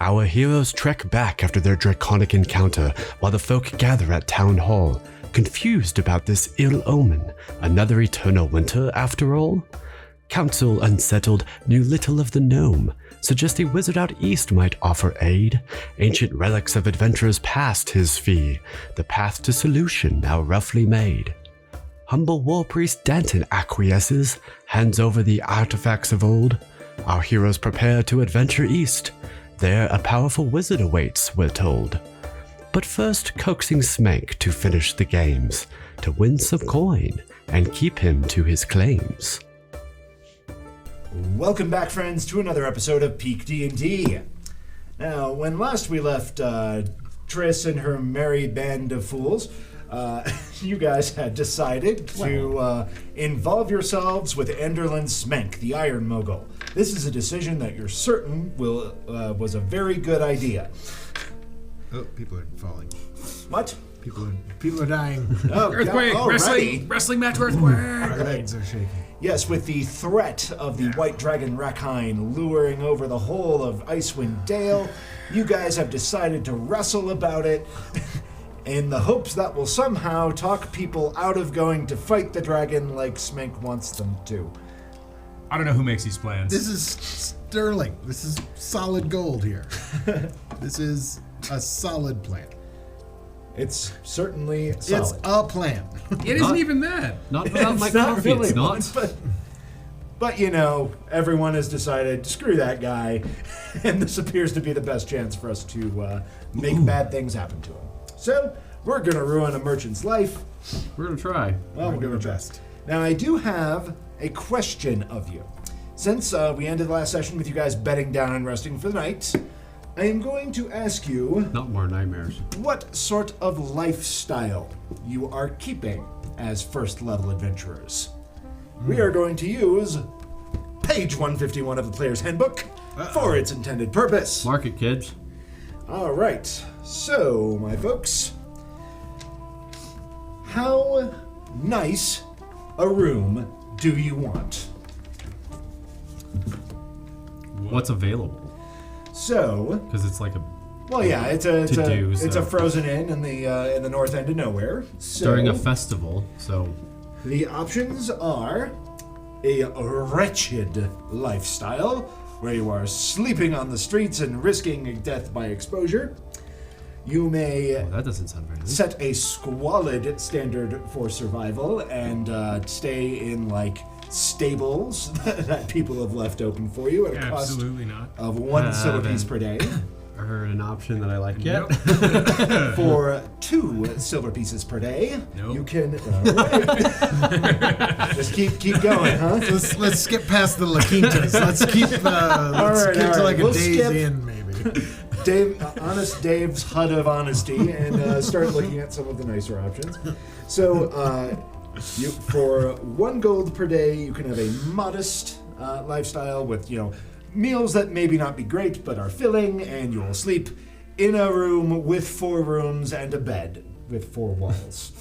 Our heroes trek back after their draconic encounter while the folk gather at Town Hall, confused about this ill omen. Another eternal winter after all? Council, unsettled, knew little of the gnome, suggest a wizard out east might offer aid. Ancient relics of adventurers past his fee, the path to solution now roughly made. Humble war priest Danton acquiesces, hands over the artifacts of old. Our heroes prepare to adventure east. There a powerful wizard awaits, we're told. But first coaxing Smank to finish the games, to win some coin and keep him to his claims. Welcome back, friends, to another episode of PeakD&D. Now, when last we left Triss and her merry band of fools, you guys had decided to involve yourselves with Enderlin Smank, the Iron Mogul. This is a decision that you're certain was a very good idea. Oh, people are falling. What? People are dying. Oh, earthquake! Wrestling match earthquake! Our legs are shaking. Yes, with the threat of the White Dragon Rakine luring over the whole of Icewind Dale, you guys have decided to wrestle about it in the hopes that will somehow talk people out of going to fight the dragon like Smank wants them to. I don't know who makes these plans. This is sterling. This is solid gold here. This is a solid plan. It's certainly solid. It's a plan. It isn't even that. Not without my not coffee, really it's not. one, but you know, everyone has decided, screw that guy, and this appears to be the best chance for us to make bad things happen to him. So, we're gonna ruin a merchant's life. We're gonna try. Well, we're gonna try. Now, I do have a question of you. Since we ended the last session with you guys bedding down and resting for the night, I am going to ask you... Not more nightmares. ...what sort of lifestyle you are keeping as first-level adventurers. We are going to use page 151 of the Player's Handbook for its intended purpose. Mark it, kids. All right. So, my folks, how nice a room do you want? What's available? So, Because it's like a... well, yeah, it's a frozen inn in the north end of nowhere. So, during a festival, so... the options are a wretched lifestyle, where you are sleeping on the streets and risking death by exposure. You may that doesn't sound very nice. set a squalid standard for survival and stay in, like, stables that people have left open you at a cost Absolutely not. of 1 silver piece per day. Or an option that I like yet. Nope. For 2 silver pieces per day, Nope. you can... Just keep going, huh? Let's skip past the La Quintas. Let's keep get to like a Days Inn, maybe. Honest Dave's hut of honesty, and start looking at some of the nicer options. So, for 1 gold per day, you can have a modest lifestyle with, meals that maybe not be great, but are filling, and you'll sleep in a room with 4 rooms and a bed with 4 walls.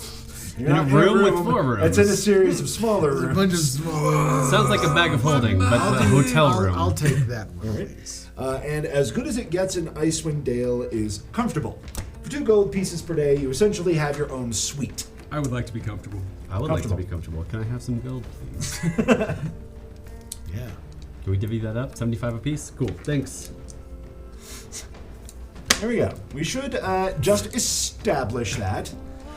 In a room with 4 rooms. It's in a series of smaller rooms. A bunch of small. Sounds like a bag of holding, but a hotel room. I'll take that one, please. And as good as it gets in Icewind Dale is comfortable. For 2 gold pieces per day, you essentially have your own suite. I would like to be comfortable. I would like to be comfortable. Can I have some gold, please? Yeah. Can we divvy that up? 75 apiece? Cool, thanks. There we go. We should just establish that.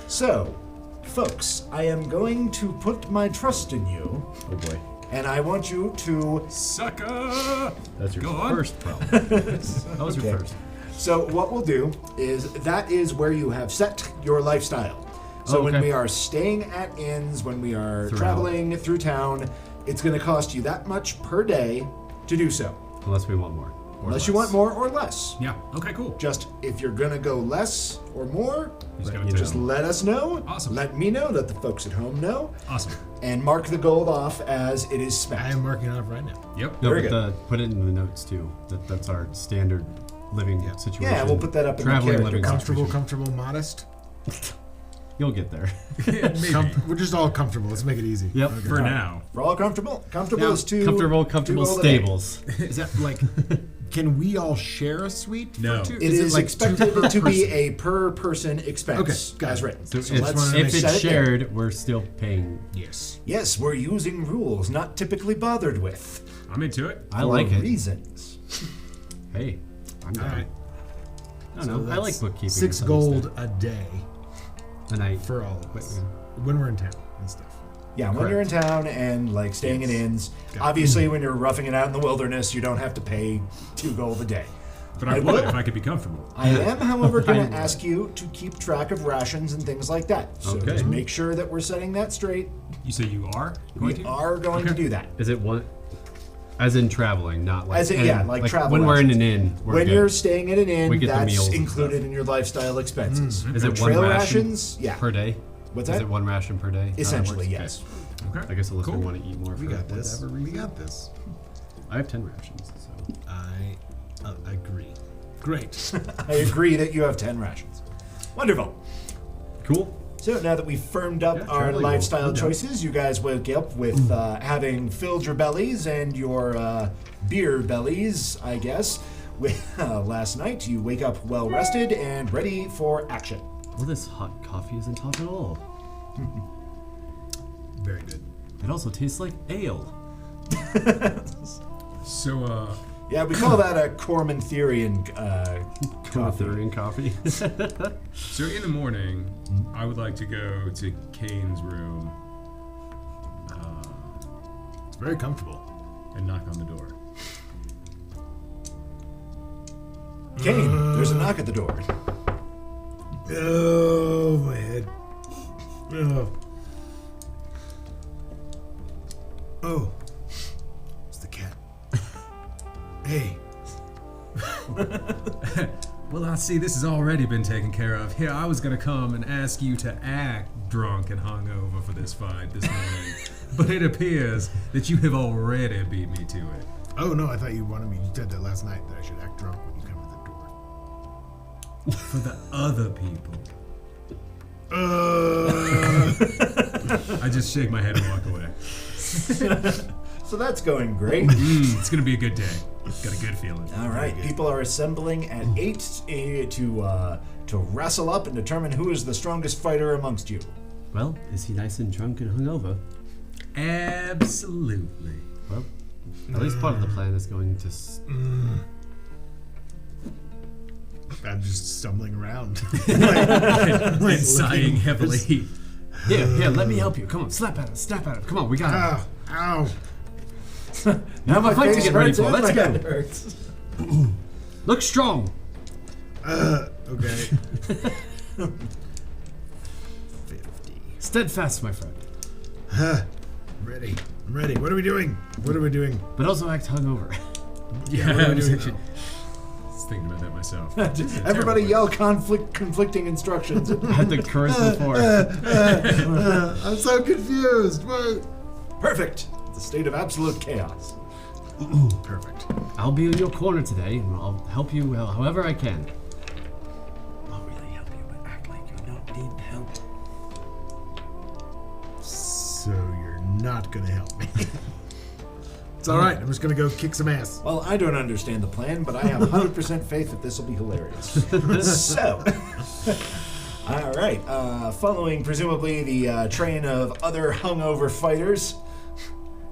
So, folks, I am going to put my trust in you. Oh boy. And I want you to... Sucker! That's your Go on. first problem. That was your first. So what we'll do is that is where you have set your lifestyle. So when we are staying at inns, when we are traveling through town, it's going to cost you that much per day to do so. Unless we want more. Unless you want more or less. Yeah, okay, cool. Just if you're going to go less or more, Just let us know. Awesome. Let me know, let the folks at home know. Awesome. And mark the gold off as it is spent. I am marking it off right now. Yep. No, Very but put it in the notes too. That's our standard living situation. Yeah, we'll put that up in the Traveling character living box. Comfortable, modest. You'll get there. Maybe. We're just all comfortable. Let's make it easy. Yep. For now. We're all comfortable. Comfortable Now, is 2 comfortable two gold a day. stables. Is that like Can we all share a suite? for No. two? It is like expected two per to be person? a per person expense Okay, got as it. written. So, let's if set it's it there. shared, we're still paying. Yes. Yes, we're using rules not typically bothered with. I'm into it. I for like it. reasons. Hey, I'm down. Alright. I don't know. I like bookkeeping. 6 to some gold extent. a day And I for all of Wait, us when we're in town and stuff. Yeah, when you're in town and like staying in inns, Got it. obviously when you're roughing it out in the wilderness, you don't have to pay 2 gold a day. But I I would will. if I could be comfortable. I am, however, I going would. to ask you to keep track of rations and things like that. So Okay. just make sure that we're setting that straight. You say you are We going to? are going to do that. Is it one? As in traveling, not like. As in, yeah, like travel When we're in rations. an inn, we're When good. you're staying at an We inn, get the that's meals and included stuff. in your lifestyle expenses. Is it one Trail ration rations? Yeah. per day? What's Is that? it one ration per day? Essentially, Okay. yes. Okay. I guess the listener Cool. want to eat more. We for got this. whatever We reason. got this. I have 10 rations, so. I agree. Great. I agree that you have 10 rations. Wonderful. Cool. So now that we've firmed up Yeah, our traveling lifestyle will- choices, you guys woke up with having filled your bellies and your beer bellies, I guess. With, last night, you wake up well rested and ready for action. Well, this hot coffee isn't hot at all. Very good. It also tastes like ale. So, Yeah, we call that a Cormantherian coffee. Arthurian coffee. so in the morning, I would like to go to Kane's room It's very comfortable. and knock on the door. Kane, there's a knock at the door. Oh, my head. Oh. Oh. It's the cat. Hey. Well, I see this has already been taken care of. Here, I was gonna come and ask you to act drunk and hungover for this fight this morning, but it appears that you have already beat me to it. Oh, no, I thought you wanted me. You said that last night that I should act drunk when you come to the door. For the other people. I just shake my head and walk away. So that's going great. It's gonna be a good day. Got a good feeling. All right, people are assembling at 8 to wrestle up and determine who is the strongest fighter amongst you. Well, is he nice and drunk and hungover? Absolutely. Well, at least part of the plan is going to. I'm just stumbling around. And sighing heavily. Here, let me help you. Come on, snap at him. Come on, we got him. Ow. Ow. Now My a fight to face get ready hurts for. and Let's my go. head hurts. Look strong. Okay. 50. Steadfast, my friend. Ready. I'm ready. What are we doing? What are we doing? But also act hungover. Yeah, What are I we was doing actually now? thinking about that myself. Everybody yell conflicting instructions. Had the charisma for it. I'm so confused. What? Perfect. It's a state of absolute chaos. Perfect. I'll be in your corner today, and I'll help you however I can. I'll really help you, but act like you don't need help. So you're not gonna help me. It's all right. I'm just gonna go kick some ass. Well, I don't understand the plan, but I have 100% faith that this will be hilarious. So, all right. Following presumably the train of other hungover fighters,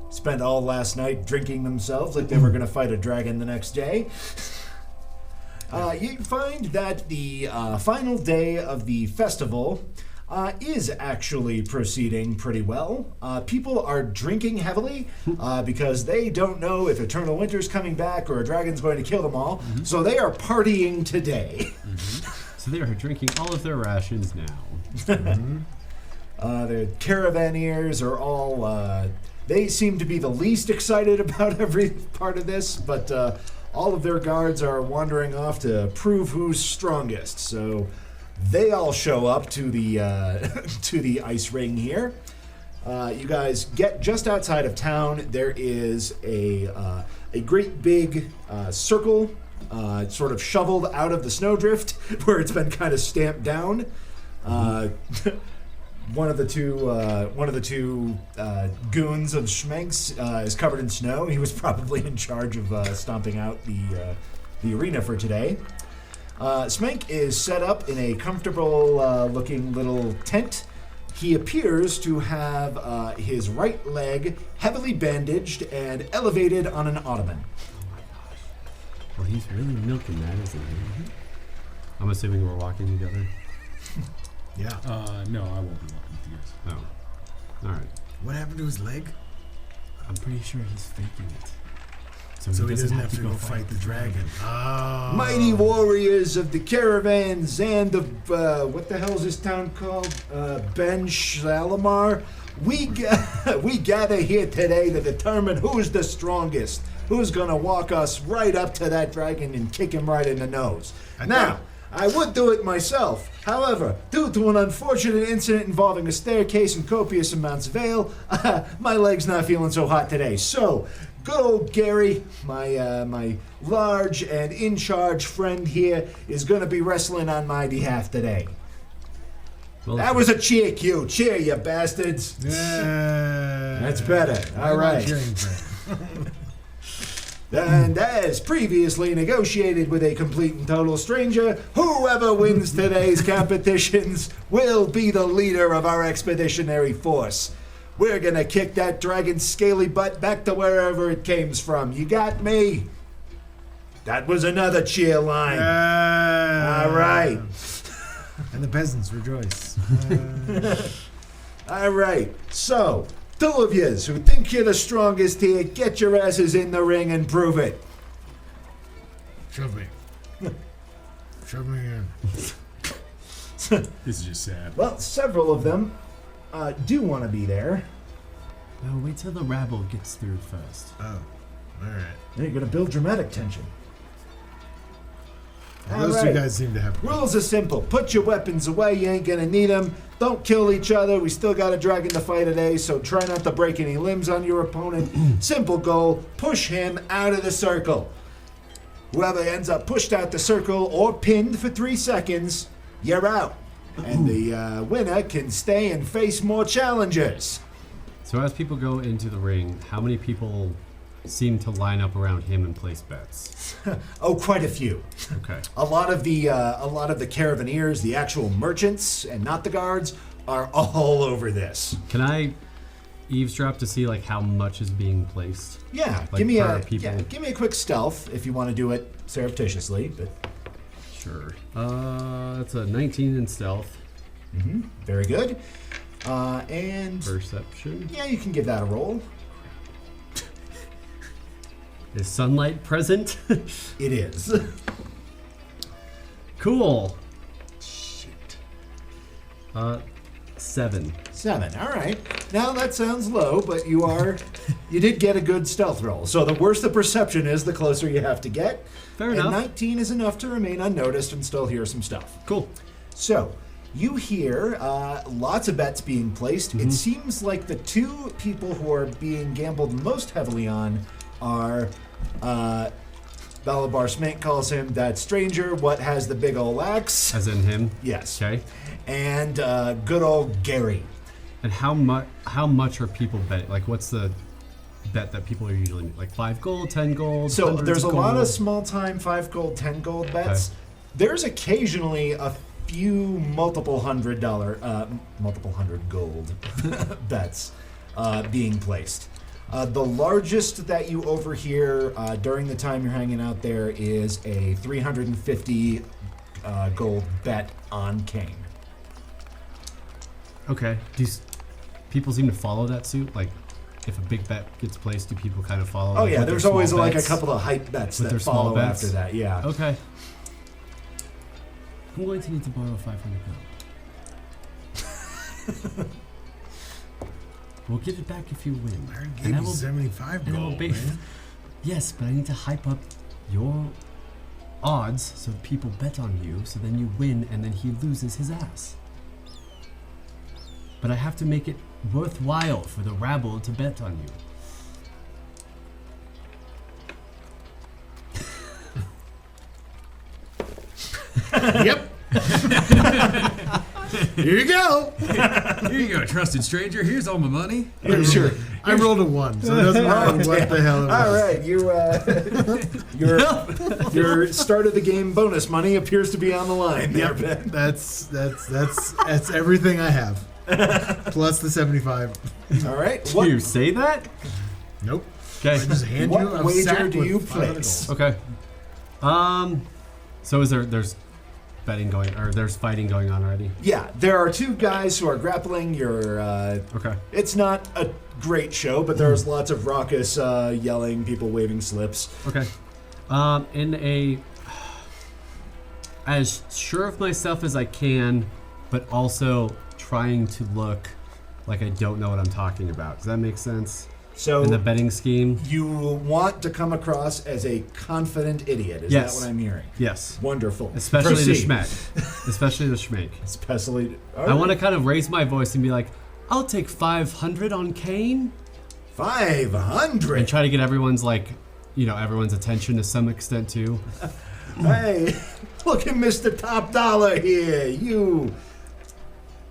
spent all last night drinking themselves like they were going to fight a dragon the next day. You find that the final day of the festival is actually proceeding pretty well. People are drinking heavily because they don't know if Eternal Winter's coming back or a dragon's going to kill them all. So they are partying today. So they are drinking all of their rations now. The caravaneers are all... they seem to be the least excited about every part of this, but all of their guards are wandering off to prove who's strongest. So they all show up to the to the ice ring here. You guys get just outside of town. There is a great big circle, sort of shoveled out of the snowdrift, where it's been kind of stamped down. One of the two goons of Schmenks is covered in snow. He was probably in charge of stomping out the arena for today. Smank is set up in a comfortable looking little tent. He appears to have his right leg heavily bandaged and elevated on an ottoman. Well, he's really milking that, isn't he? I'm assuming we're walking together. Yeah. No, I won't be walking with you guys. Oh. All right. What happened to his leg? I'm pretty sure he's faking it. So he doesn't have to go fight the dragon. Oh. Mighty warriors of the caravans and of, what the hell is this town called? Ben Shalimar. We gather here today to determine who's the strongest. Who's going to walk us right up to that dragon and kick him right in the nose. I would do it myself. However, due to an unfortunate incident involving a staircase and copious amounts of ale, my leg's not feeling so hot today. So, good old Gary, my large and in-charge friend here, is going to be wrestling on my behalf today. Well, That was a cheer cue. Cheer, you bastards. Yeah. That's better. All I'm not right. cheering for it. And as previously negotiated with a complete and total stranger, whoever wins today's competitions will be the leader of our expeditionary force. We're gonna kick that dragon's scaly butt back to wherever it came from. You got me? That was another cheer line. All right. And the peasants rejoice. All right. So, two of yous who think you're the strongest here, get your asses in the ring and prove it. Shove me. Shove me in. This is just sad. Well, several of them do want to be there. No, wait till the rabble gets through first. Oh, all right. You're gonna build dramatic tension. Well, All those two right. guys seem to have. Rules are simple. Put your weapons away. You ain't gonna need them. Don't kill each other. We still got a dragon to fight today, so try not to break any limbs on your opponent. Simple goal. Push him out of the circle. Whoever ends up pushed out the circle or pinned for 3 seconds, you're out. And the winner can stay and face more challengers. So as people go into the ring, how many people seem to line up around him and place bets? Oh, quite a few. Okay. A lot of the caravaneers, the actual merchants, and not the guards, are all over this. Can I eavesdrop to see like how much is being placed? Yeah, Like give me per people? give me a quick stealth if you want to do it surreptitiously. But Sure. That's a 19 in stealth. very good. And Perception. yeah, you can give that a roll. Is sunlight present? It is. Cool. Shit. 7. 7. All right. Now that sounds low, but you did get a good stealth roll. So the worse the perception is, the closer you have to get. Fair and enough. 19 is enough to remain unnoticed and still hear some stuff. Cool. So, you hear lots of bets being placed. It seems like the two people who are being gambled most heavily on are Balabar Smank calls him that stranger, what has the big ol' axe. As in him. Yes. Okay. And good old Gary. And how much are people betting? Like, what's the bet that people are usually like 5 gold, 10 gold? So 100 there's a lot gold? of small time 5 gold, 10 gold bets. Okay. There's occasionally a few multiple hundred gold bets being placed. The largest that you overhear during the time you're hanging out there is a 350 gold bet on Kane. Okay. Do people seem to follow that suit? Like, if a big bet gets placed, do people kind of follow? Oh with yeah, their there's small always like a bets? couple of hype bets With that their small follow bets? after that. Yeah. Okay. I'm going to need to borrow 500 gold. We'll give it back if you win. I already And gave I you will- 75 and I will gold, pay- man. Yes, but I need to hype up your odds so people bet on you, so then you win and then he loses his ass. But I have to make it worthwhile for the rabble to bet on you. Yep. Here you go. Here you go, trusted stranger. Here's all my money. Sure. I rolled a 1, so it doesn't matter what the hell it was. All right, your start of the game bonus money appears to be on the line. There, Ben. That's everything I have. Plus the 75. All right. Do you say that? Nope. Okay. I just hand What you a wager sack do with you 500 place? gold. Okay. So there's betting going, or there's fighting going on already? Yeah, there are 2 guys who are grappling. Okay. It's not a great show, but there's lots of raucous yelling, people waving slips. Okay. As sure of myself as I can, but also trying to look like I don't know what I'm talking about. Does that make sense? So In the betting scheme? you want to come across as a confident idiot. Is Yes. that what I'm hearing? Yes. Wonderful. Especially Proceed. the schmeck. Especially the schmeck. Especially. I want to kind of raise my voice and be like, I'll take 500 on Kane. 500. And try to get everyone's everyone's attention to some extent too. Hey, look at Mr. Top Dollar here.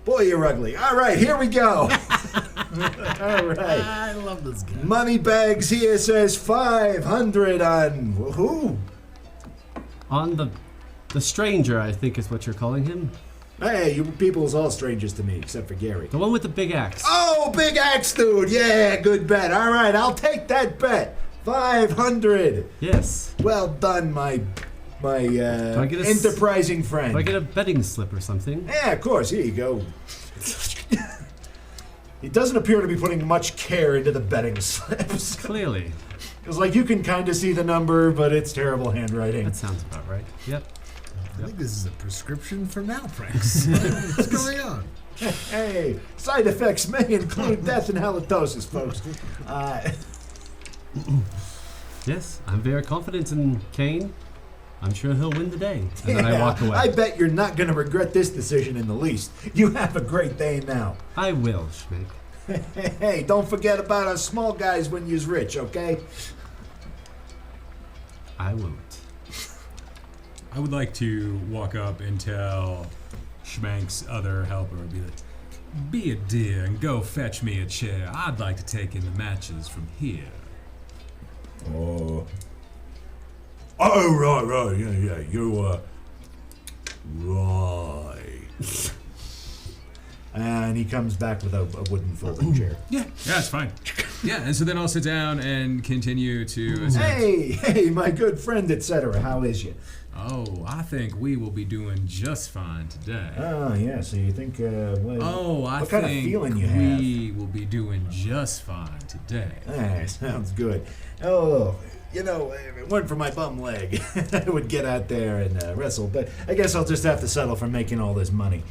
Boy, you're ugly. All right, here we go. All right. I love this guy. Moneybags here says 500 on who? On the stranger, I think is what you're calling him. Hey, you people's all strangers to me, except for Gary. The one with the big axe. Oh, big axe dude. Yeah, good bet. All right, I'll take that bet. 500. Yes. Well done, my I get a enterprising friend. Do I get a betting slip or something? Yeah, of course. Here you go. He doesn't appear to be putting much care into the betting slips. Clearly. It's like you can kind of see the number, but it's terrible handwriting. That sounds about right. Yep. I think this is a prescription for Malpranks. What's going on? Hey, side effects may include death and halitosis, folks. Yes, I'm very confident in Kane. I'm sure he'll win the day. And then I walk away. I bet you're not going to regret this decision in the least. You have a great day now. I will, Schmick. Hey, don't forget about us small guys when you's rich, okay? I won't. I would like to walk up and tell Schmank's other helper, be a dear and go fetch me a chair. I'd like to take in the matches from here. Oh, right, yeah, you, right. And he comes back with a wooden folding chair. Yeah, it's fine. Yeah, and so then I'll sit down and continue to... Hey, my good friend, etc. How is you? Oh, I think we will be doing just fine today. Oh, yeah, so you think, what kind of feeling you have? We will be doing just fine today. Sounds good. Oh, if it weren't for my bum leg, I would get out there and wrestle, but I guess I'll just have to settle for making all this money.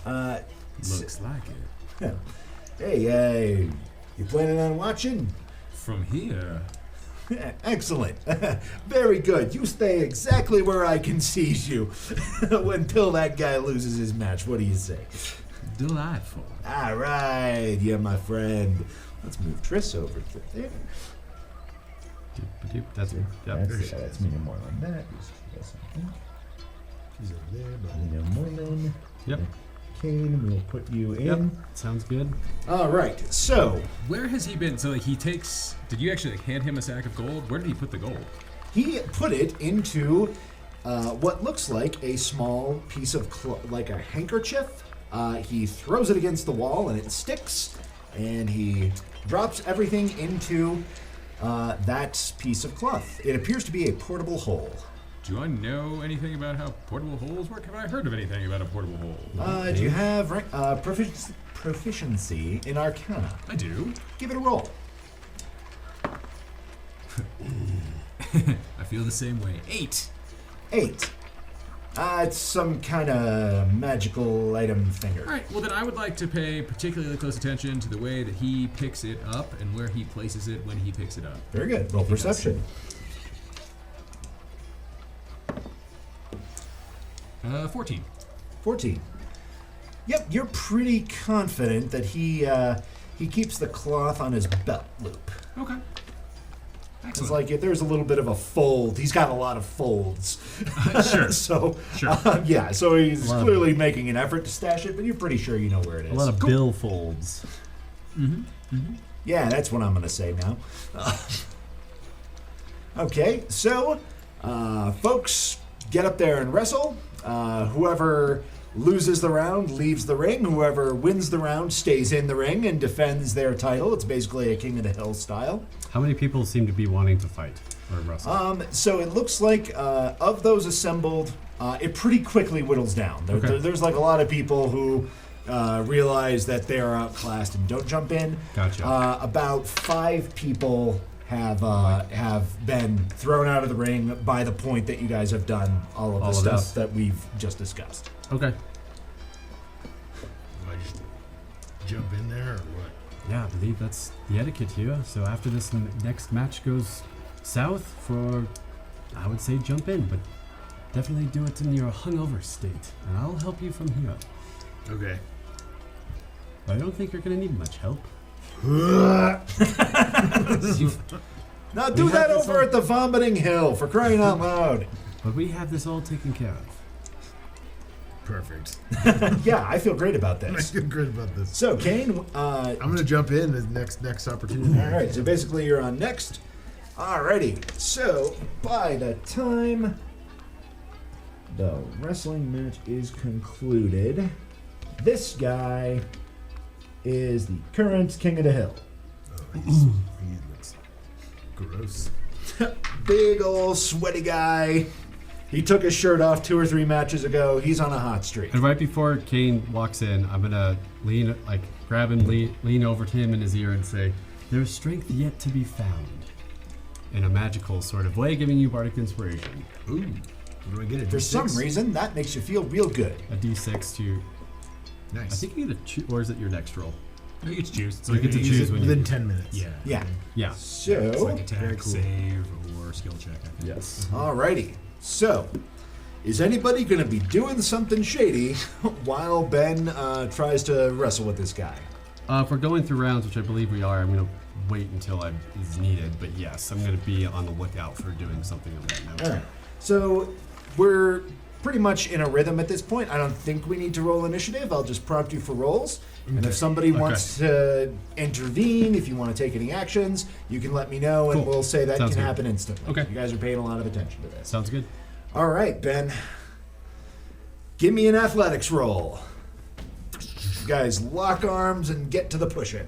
Looks like it. Hey, you planning on watching? From here? Excellent. Very good. You stay exactly where I can seize you until that guy loses his match. What do you say? Delightful. All right, yeah, my friend. Let's move Triss over to there. That's me. Yep. That's me more like that. She's over there, but Yep. Kane, we'll put you in. Yep. Sounds good. All right, so Where has he been? So he takes... Did you actually hand him a sack of gold? Where did he put the gold? he put it into what looks like a small piece of like a handkerchief. He throws it against the wall and it sticks, and he drops everything into that piece of cloth. It appears to be a portable hole. Do I know anything about how portable holes work? Have I heard of anything about a portable hole? Do you have proficiency in Arcana? I do. Give it a roll. I feel the same way. 8. 8. It's some kind of magical item finger. All right. Well, then I would like to pay particularly close attention to the way that he picks it up and where he places it when he picks it up. Very good. Roll perception. 14. 14. Yep, you're pretty confident that he keeps the cloth on his belt loop. Okay. It's like there's a little bit of a fold. He's got a lot of folds. Sure. So, Sure. so he's clearly making an effort to stash it, but you're pretty sure you know where it is. A lot of bill folds. Yeah, that's what I'm going to say now. Okay, so, folks, get up there and wrestle. Whoever loses the round leaves the ring. Whoever wins the round stays in the ring and defends their title. It's basically a King of the Hill style. How many people seem to be wanting to fight or wrestle? So it looks like of those assembled, it pretty quickly whittles down. There's like a lot of people who realize that they are outclassed and don't jump in. Gotcha. About 5 people have been thrown out of the ring by the point that you guys have done all of the stuff that we've just discussed. Okay. Do I just jump in there or what? Yeah, I believe that's the etiquette here. So after this next match goes south, I would say jump in, but definitely do it in your hungover state, and I'll help you from here. Okay. But I don't think you're gonna need much help. Now do that over at the Vomiting Hill, for crying out loud. But we have this all taken care of. Perfect. Yeah, I feel great about I this. feel great about this. So, Kane, I'm gonna jump in as next opportunity. all right, so basically you're on next. Alrighty, so by the time the wrestling match is concluded, this guy is the current King of the Hill. Oh, he looks gross. Big old sweaty guy. He took his shirt off 2 or 3 matches ago. He's on a hot streak. And right before Kane walks in, I'm gonna grab him, lean over to him in his ear and say, "There's strength yet to be found." In a magical sort of way, giving you bardic inspiration. Ooh. What do I get? A For D6? some reason, that makes you feel real good. A D6 to. Nice. I think you get a choose, or is it your next roll? You get to choose. So you get to choose when within you. 10 minutes. Yeah. Yeah. Yeah. It's like So, attack, save, or skill check. I think. Yes. alrighty. So, is anybody going to be doing something shady while Ben tries to wrestle with this guy? If we're going through rounds, which I believe we are, I'm gonna wait until is needed. But yes, I'm gonna be on the lookout for doing something of that note. Alright. So, we're pretty much in a rhythm at this point. I don't think we need to roll initiative. I'll just prompt you for rolls. And if somebody wants to intervene, if you want to take any actions, you can let me know and Cool. we'll say that Sounds can good. happen instantly. Okay. You guys are paying a lot of attention to this. Sounds good. All right, Ben. Give me an athletics roll. You guys lock arms and get to the push-in.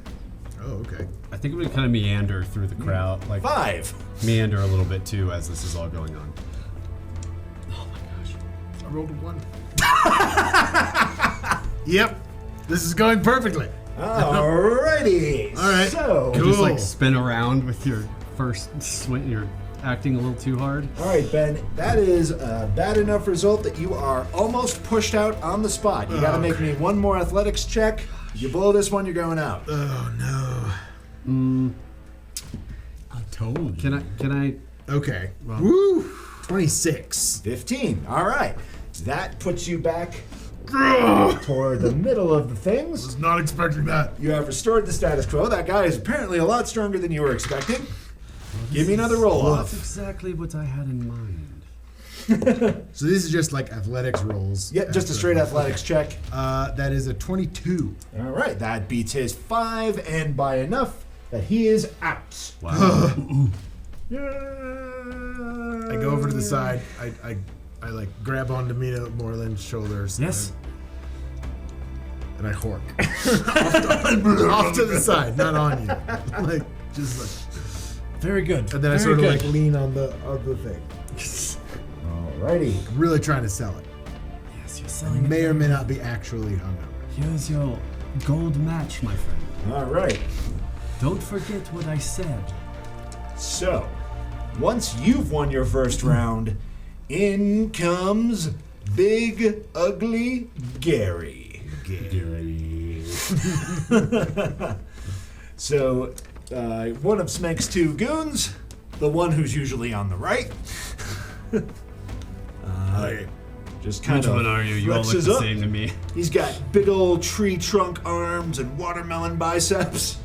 Oh, okay. I think I'm gonna kind of meander through the crowd, like 5. meander a little bit too as this is all going on. Oh my gosh. I rolled a 1. Yep. This is going perfectly. Alrighty. All right. So, You just like Cool. spin around with your first swing. You're acting a little too hard. all right, Ben. That is a bad enough result that you are almost pushed out on the spot. You got to make me one more athletics check. If you blow this one, you're going out. Oh no. I told you. Can I? Okay. Well- Woo. 26. 15. All right. That puts you back toward the middle of the things. Was not expecting that. You have restored the status quo. That guy is apparently a lot stronger than you were expecting. Give me another roll That's off. exactly what I had in mind. So this is just like athletics rolls. Yeah, just a straight athletics check. That is a 22. All right, that beats his 5, and by enough that he is out. Wow. I go over to the side. I like grab onto Mina Moreland's shoulders. Yes. And I hork. off to the side, not on you. Like just like. Very good. And then I sort of like lean on the thing. Alrighty. Really trying to sell it. Yes, you're selling. May or may not be actually hungover. Here's your gold match, my friend. All right. Don't forget what I said. So, once you've won your first round, in comes Big Ugly Gary. So, one of Smenk's 2 goons, the one who's usually on the right, just kind Which of one are you? You all look flexes the up. same to me. He's got big old tree trunk arms and watermelon biceps.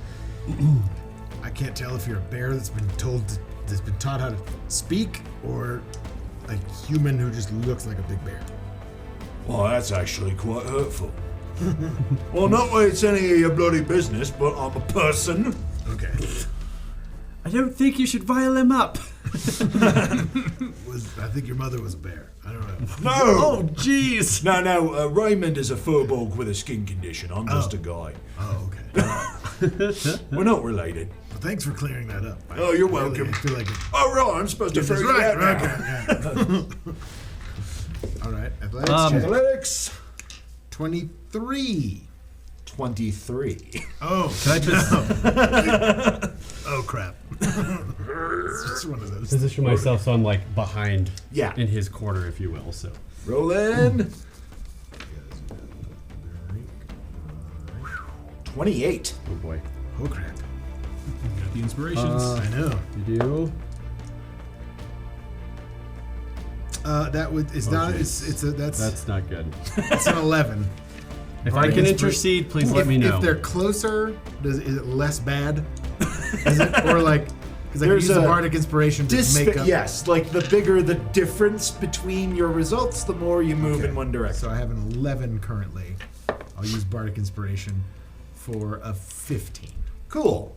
I can't tell if you're a bear that's been told to that's been taught how to speak, or a human who just looks like a big bear? Well, that's actually quite hurtful. Well, not that it's any of your bloody business, but I'm a person. Okay. I don't think you should rile him up. I think your mother was a bear. I don't know. No! Oh, jeez. No, Raymond is a furbolg with a skin condition. I'm just a guy. Oh, okay. We're not related. Well, thanks for clearing that up. Oh, you're welcome. I feel like it. Oh, right, I'm supposed to figure Right, it out now. okay. All right. Athletics. Athletics. 23. 23. Oh. Can I just Oh, crap. It's just one of those. position myself so I'm like behind Yeah. in his corner, if you will? So Roll in. 28. oh boy. Oh, crap. Got the inspirations. I know. You do? That would it's Oh, not jeez. it's a That's not good. it's an 11. If Bardic I can inspira- intercede, please let if, me know. If they're closer, is it less bad? Is it, or like because I can There's use the a bardic inspiration to make up. Yes, like the bigger the difference between your results, the more you move in one direction. So I have an 11 currently. I'll use bardic inspiration for a 15. Cool.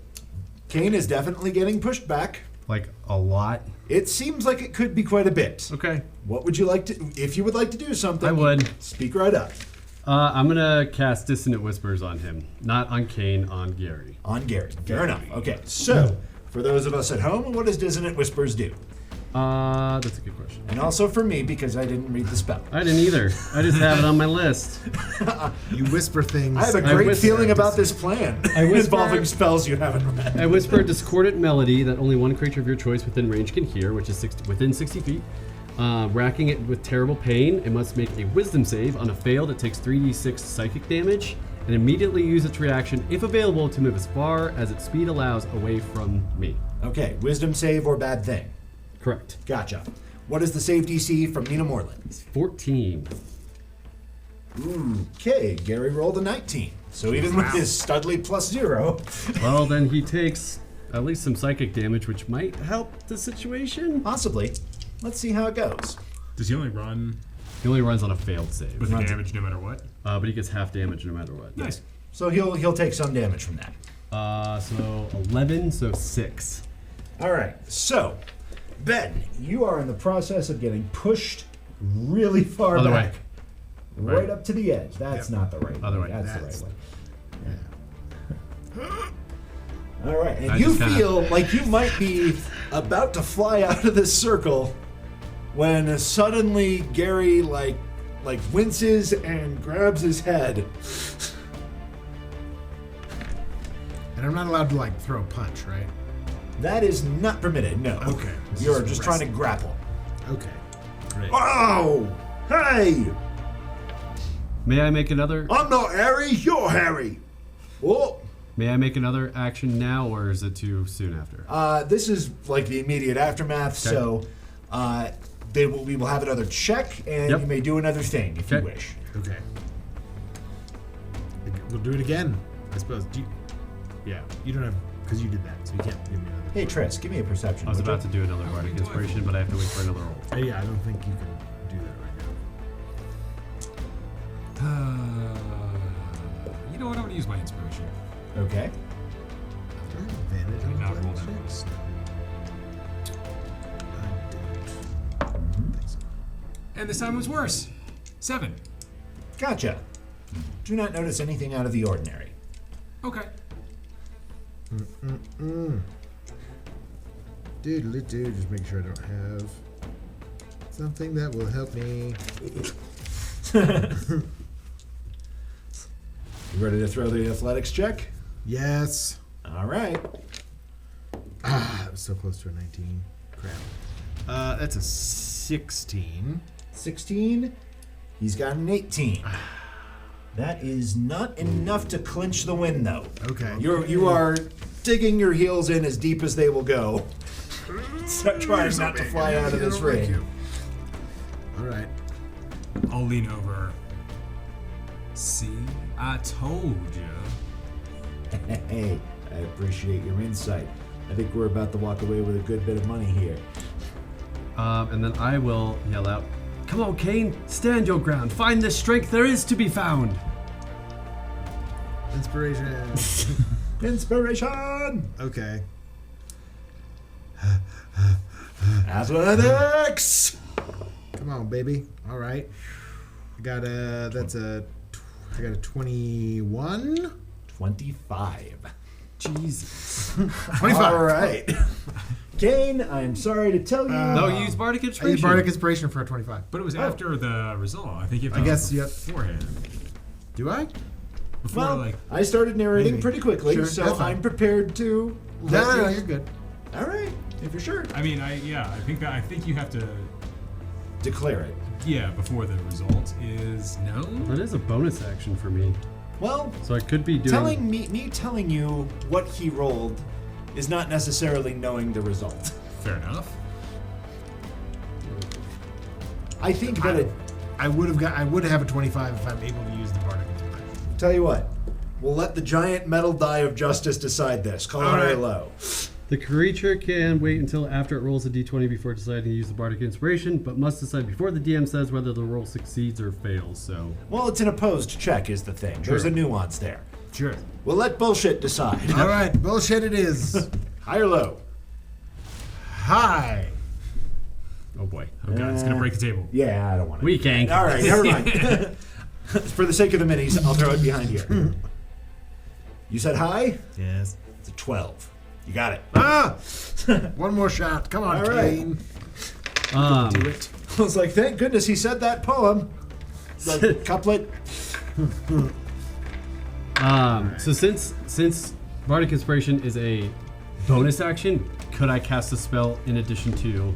Kane is definitely getting pushed back. Like a lot? It seems like it could be quite a bit. Okay. What would you like to, if you would like to do something? I would. Speak right up. I'm gonna cast Dissonant Whispers on him. Not on Kane, on Gary. On Gary. Fair enough. Okay, so for those of us at home, what does Dissonant Whispers do? That's a good question. And also for me, because I didn't read the spell. I didn't either. I just have it on my list. You whisper things. I have a great whisper- feeling about this plan whisper- involving spells you haven't read. I whisper a discordant melody that only one creature of your choice within range can hear, which is within 60 feet. Racking it with terrible pain, it must make a wisdom save. On a failed, it takes 3d6 psychic damage, and immediately use its reaction, if available, to move as far as its speed allows away from me. Okay, wisdom save or bad thing. Correct. Gotcha. What is the save DC from Nina Moreland? 14. Okay, Gary rolled a 19. So even with his Studley +0, Well, then he takes at least some psychic damage, which might help the situation. possibly. Let's see how it goes. Does he only run He only runs on a failed save, with the damage no matter what? but he gets half damage no matter what. Nice. So he'll take some damage from that. So 11, so 6. All right. So, Ben, you are in the process of getting pushed really far Other back. way. Right Right. up to the edge. That's not the right Other way. way. That's That's- the right way. All right. And I you just kinda- feel like you might be about to fly out of this circle when suddenly Gary like winces and grabs his head. And I'm not allowed to like throw a punch, right? That is not permitted. No. Okay. This You're is just trying to grapple. Okay. Great. Oh! Hey! May I make another? I'm not Harry, you're Harry. Oh, May I make another action now, or is it too soon after? this is like the immediate aftermath, so we will have another check, and Yep. you may do another thing if you Okay. wish. Okay. We'll do it again, I suppose. Yeah, you don't have, because you did that, so you can't give me another. Hey, Tris, give me a perception. I was would about you? to do another bardic inspiration, but I have to wait for another roll. Yeah, I don't think you can do that right You know what? I'm gonna use my inspiration. Okay. now. Advantage on Not roll athletics that checks? I don't think so. And this time was worse. 7. Gotcha. Do not notice anything out of the ordinary. Okay. Doodly-doo, just make sure I don't have something that will help me. You ready to throw the athletics check? Yes. All right. That was so close to a 19. Crap. That's a 16. 16. He's got an 18. That is not enough to clinch the win, though. Okay. You are digging your heels in as deep as they will go. Trying not to fly out of this ring. All right. I'll lean over. See? I told you. Hey, I appreciate your insight. I think we're about to walk away with a good bit of money here. And then I will yell out, "Come on, Kane, stand your ground. Find the strength there is to be found." Inspiration. Inspiration! Okay. Athletics! Come on, baby. All right. I got a 21. 25. Jesus. 25. All right. Kane, I'm sorry to tell you. No, you use Bardic I used Inspiration. Bardic Inspiration for a 25. But it was after the result. I think you have I to guess, yep. beforehand. Do I? Before, Well, like, I started narrating Maybe. pretty quickly, Sure, so that's fine. I'm prepared to. No, you're good. All right, if you're sure. I mean, I think you have to, Declare it. before the result is known. That is a bonus action for me. Well, So I could be doing... me telling you what he rolled is not necessarily knowing the result. Fair enough. I think that it. I would have a 25 if I'm able to use the Bardic Inspiration. Tell you what, we'll let the giant metal die of justice decide this. Call All it right. low. The creature can wait until after it rolls a d20 before deciding to use the Bardic Inspiration, but must decide before the DM says whether the roll succeeds or fails, so... Well, it's an opposed check, is the thing. There's a nuance there. Sure. We'll let bullshit decide. All right. Bullshit it is. High or low? Hi. Oh boy. Oh god, it's gonna break the table. Yeah, I don't want to. We can't. All right, never mind. For the sake of the minis, I'll throw it behind here. You said high? Yes. It's a 12. You got it. Ah! One more shot. Come on, All right. Kane. Do it. I was like, thank goodness he said that poem. The couplet. So since Bardic Inspiration is a bonus action, could I cast a spell in addition to...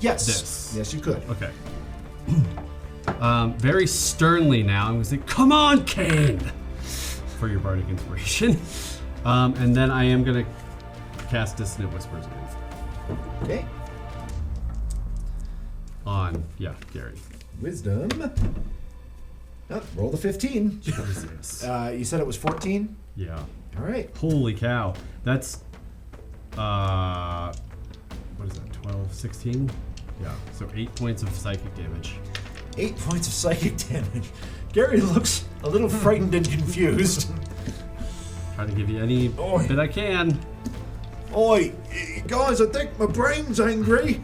Yes. This. Yes, you could. Okay. Very sternly now, I'm going to say, "Come on, Kane!" for your Bardic Inspiration. And then I am going to cast Dissonant Whispers again. Okay. On, Gary. Wisdom. Oh, roll the 15. What is this? You said it was 14? Yeah. All right. Holy cow. That's, what is that, 12, 16? Yeah, so 8 points of psychic damage. 8 points of psychic damage. Gary looks a little frightened and confused. Trying to give you any Oi. bit I can. Oi, guys, I think my brain's angry.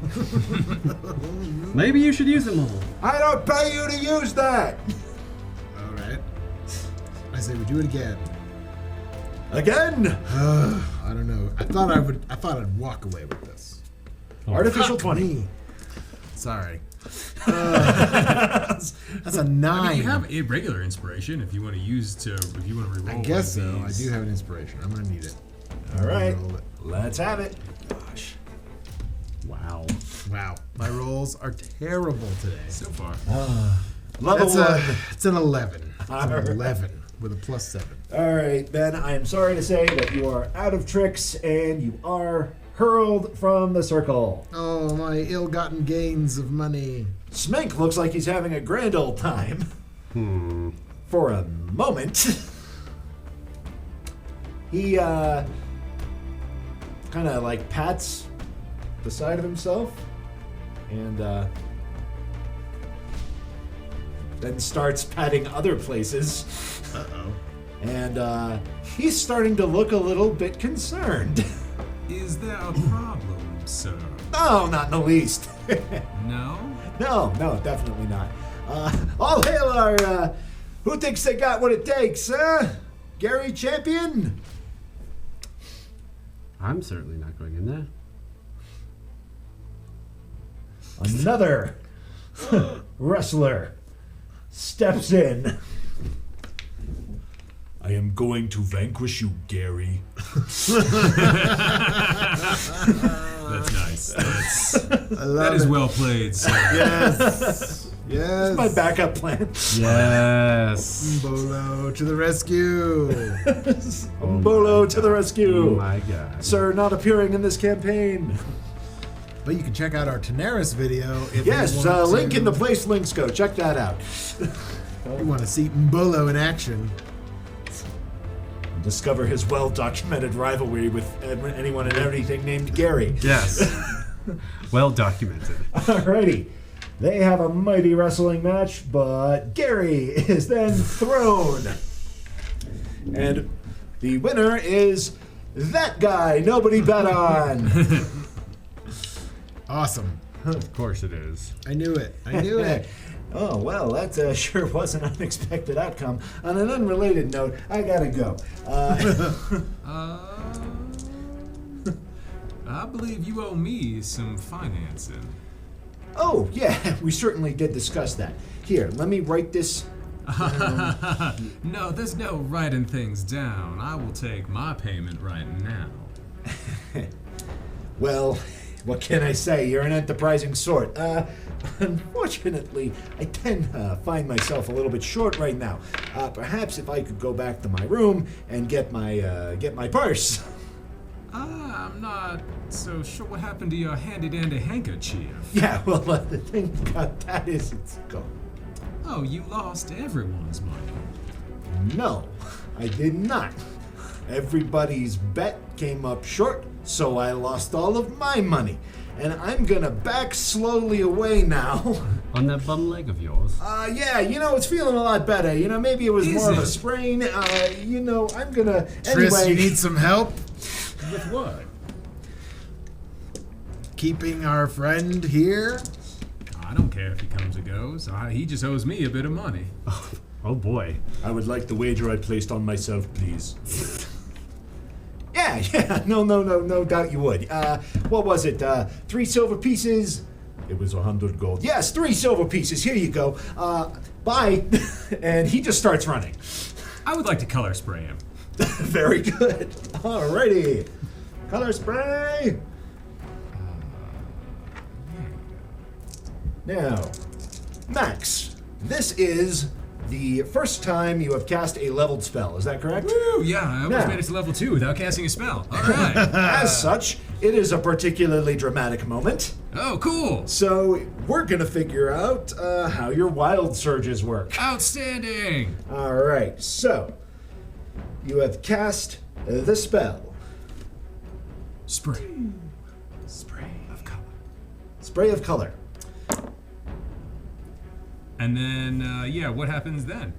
Maybe you should use them all. I don't pay you to use that. All right. I say we do it again. Again. I don't know. I thought I'd walk away with this. Artificial Fuck 20. me. Sorry. That's a 9. I mean, you have a regular inspiration if you want to reroll. I guess so. one of I these. do have an inspiration. I'm gonna need it. All right. Roll it. Let's have it. Gosh. Wow. Wow. My rolls are terrible today. So far. Level That's 1. it's an 11. It's All an right. 11 with a +7. All right, Ben, I am sorry to say that you are out of tricks and you are hurled from the circle. Oh, my ill-gotten gains of money. Smank looks like he's having a grand old time. For a moment. He, kind of like pats the side of himself and, then starts patting other places. Uh-oh. And, he's starting to look a little bit concerned. Is there a problem, sir? No, not in the least. No? No, definitely not. All hail our, who thinks they got what it takes, Gary Champion? I'm certainly not going in there. Another wrestler steps in. I am going to vanquish you, Gary. That's nice. That is well played, sir. Yes. Yes. My backup plan. Yes. Bolo to the rescue. Bolo to the Oh rescue. my god. Sir, not appearing in this campaign. But you can check out our Daenerys video if Yes, you want link to, in the place links go. Check that out. You want to see Mbolo in action. discover his well-documented rivalry with anyone and everything named Gary. Yes. Well documented. Alrighty. They have a mighty wrestling match, but Gary is then thrown. And the winner is that guy nobody bet on. Awesome. Of course it is. I knew it. I knew it. Oh, well, that sure was an unexpected outcome. On an unrelated note, I gotta go. I believe you owe me some financing. Oh, yeah, we certainly did discuss that. Here, let me write this. No, there's no writing things down. I will take my payment right now. Well, what can I say? You're an enterprising sort. Unfortunately, I tend to find myself a little bit short right now. Perhaps if I could go back to my room and get my purse. I'm not so sure what happened to your handy-dandy handkerchief. Yeah, well, the thing about that is it's gone. Oh, you lost everyone's money. No, I did not. Everybody's bet came up short, so I lost all of my money. And I'm gonna back slowly away now. On that bum leg of yours. Yeah, it's feeling a lot better. Maybe it was Is more of a it? sprain. I'm gonna... Tris, anyway. you need some help With what? keeping our friend here? I don't care if he comes or goes. He just owes me a bit of money. Oh boy. I would like the wager I placed on myself, please. Yeah, no doubt you would. What was it, 3 silver pieces? It was 100 gold. Yes, 3 silver pieces, here you go. Bye. And he just starts running. I would like to color spray him. Very good. Alrighty. Color spray. Now, Max, this is the first time you have cast a leveled spell. Is that correct? Woo! Yeah, I almost Yeah. made it to level 2 without casting a spell. All right. As such, it is a particularly dramatic moment. Oh, cool. So we're gonna figure out how your wild surges work. Outstanding. All right. So you have cast the spell. Spray of color. Spray of color. And then, what happens then?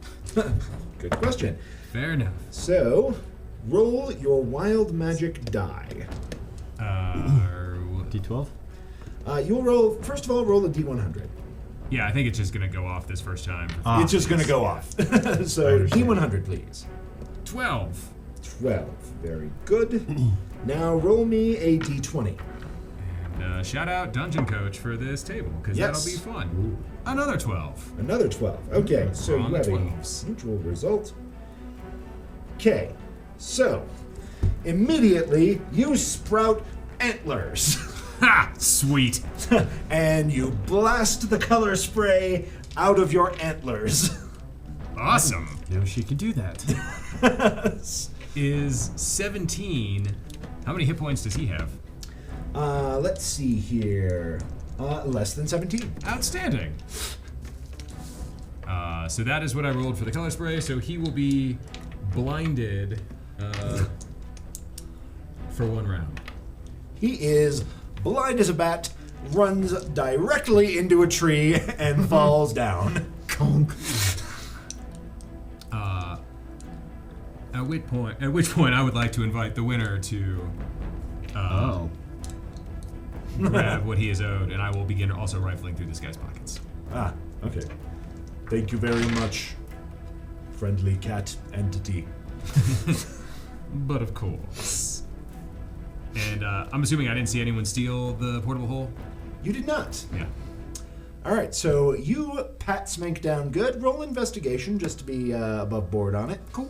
Good question. Fair enough. So roll your wild magic die. D12? You'll roll. First of all, roll a d100. Yeah, I think it's just gonna go off this first time. It's just gonna go off. So d100, please. 12. 12. Very good. Now roll me a d20. And shout out Dungeon Coach for this table, because Yes. that'll be fun. Another 12. Another 12. Okay, so We're on you the have 12s. a neutral result. Okay, so immediately you sprout antlers. Ha! Sweet. And you blast the color spray out of your antlers. Awesome. You know, she could do that. Is 17. How many hit points does he have? Let's see here. Less than 17. Outstanding. So that is what I rolled for the color spray. So he will be blinded for 1 round. He is blind as a bat, runs directly into a tree, and falls down. At which point I would like to invite the winner to grab what he is owed, and I will begin also rifling through this guy's pockets. Ah, okay. Thank you very much, friendly cat entity. But of course. And I'm assuming I didn't see anyone steal the portable hole? You did not. Yeah. All right, so you pat Smank down good. Roll investigation just to be above board on it. Cool.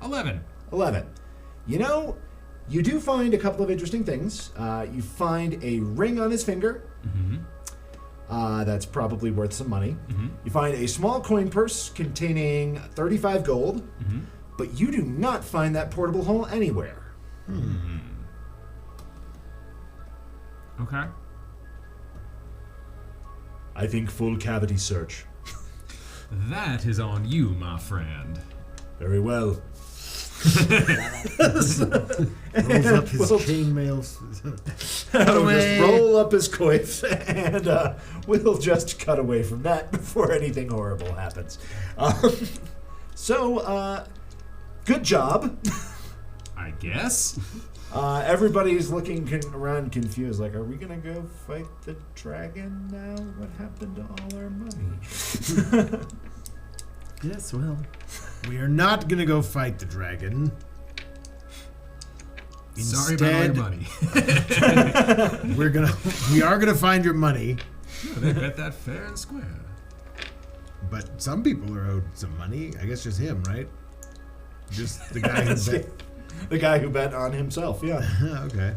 $11. 11. You do find a couple of interesting things. You find a ring on his finger. That's probably worth some money. You find a small coin purse containing 35 gold, but you do not find that portable hole anywhere. Okay. I think full cavity search. That is on you, my friend. Very well. Rolls up his chainmail. I'll just roll up his coif, and we'll just cut away from that before anything horrible happens. Good job. I guess. Everybody's looking around confused, like, are we gonna go fight the dragon now? What happened to all our money? Yes, well, We are not gonna go fight the dragon. Sorry about all your money. We are gonna find your money. They bet that fair and square. But some people are owed some money. I guess just him, right? Just the guy who bet. The guy who bet on himself, yeah. Okay.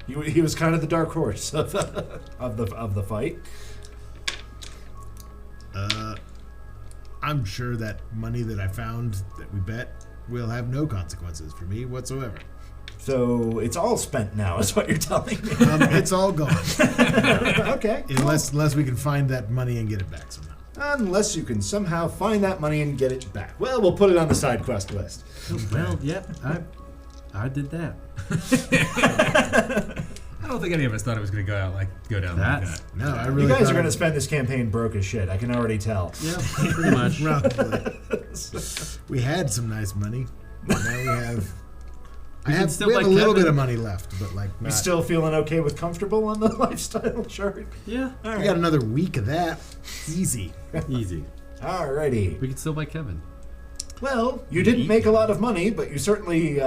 He was kind of the dark horse of the fight. I'm sure that money that I found that we bet will have no consequences for me whatsoever. So it's all spent now, is what you're telling me. It's all gone. Okay. Unless we can find that money and get it back somehow. Unless you can somehow find that money and get it back. Well, we'll put it on the side quest list. well, yeah, I did that. I don't think any of us thought it was going to go down like that. No, I really. You guys thought are going to spend this campaign broke as shit. I can already tell. Yeah, pretty much. Probably. We had some nice money. But now we have. We have a little bit of money left, but like. You still feeling okay with comfortable on the lifestyle chart? Yeah. All right. We got another week of that. Easy. Easy. Alrighty. We could still buy Kevin. Well, you didn't make a lot of money, but you certainly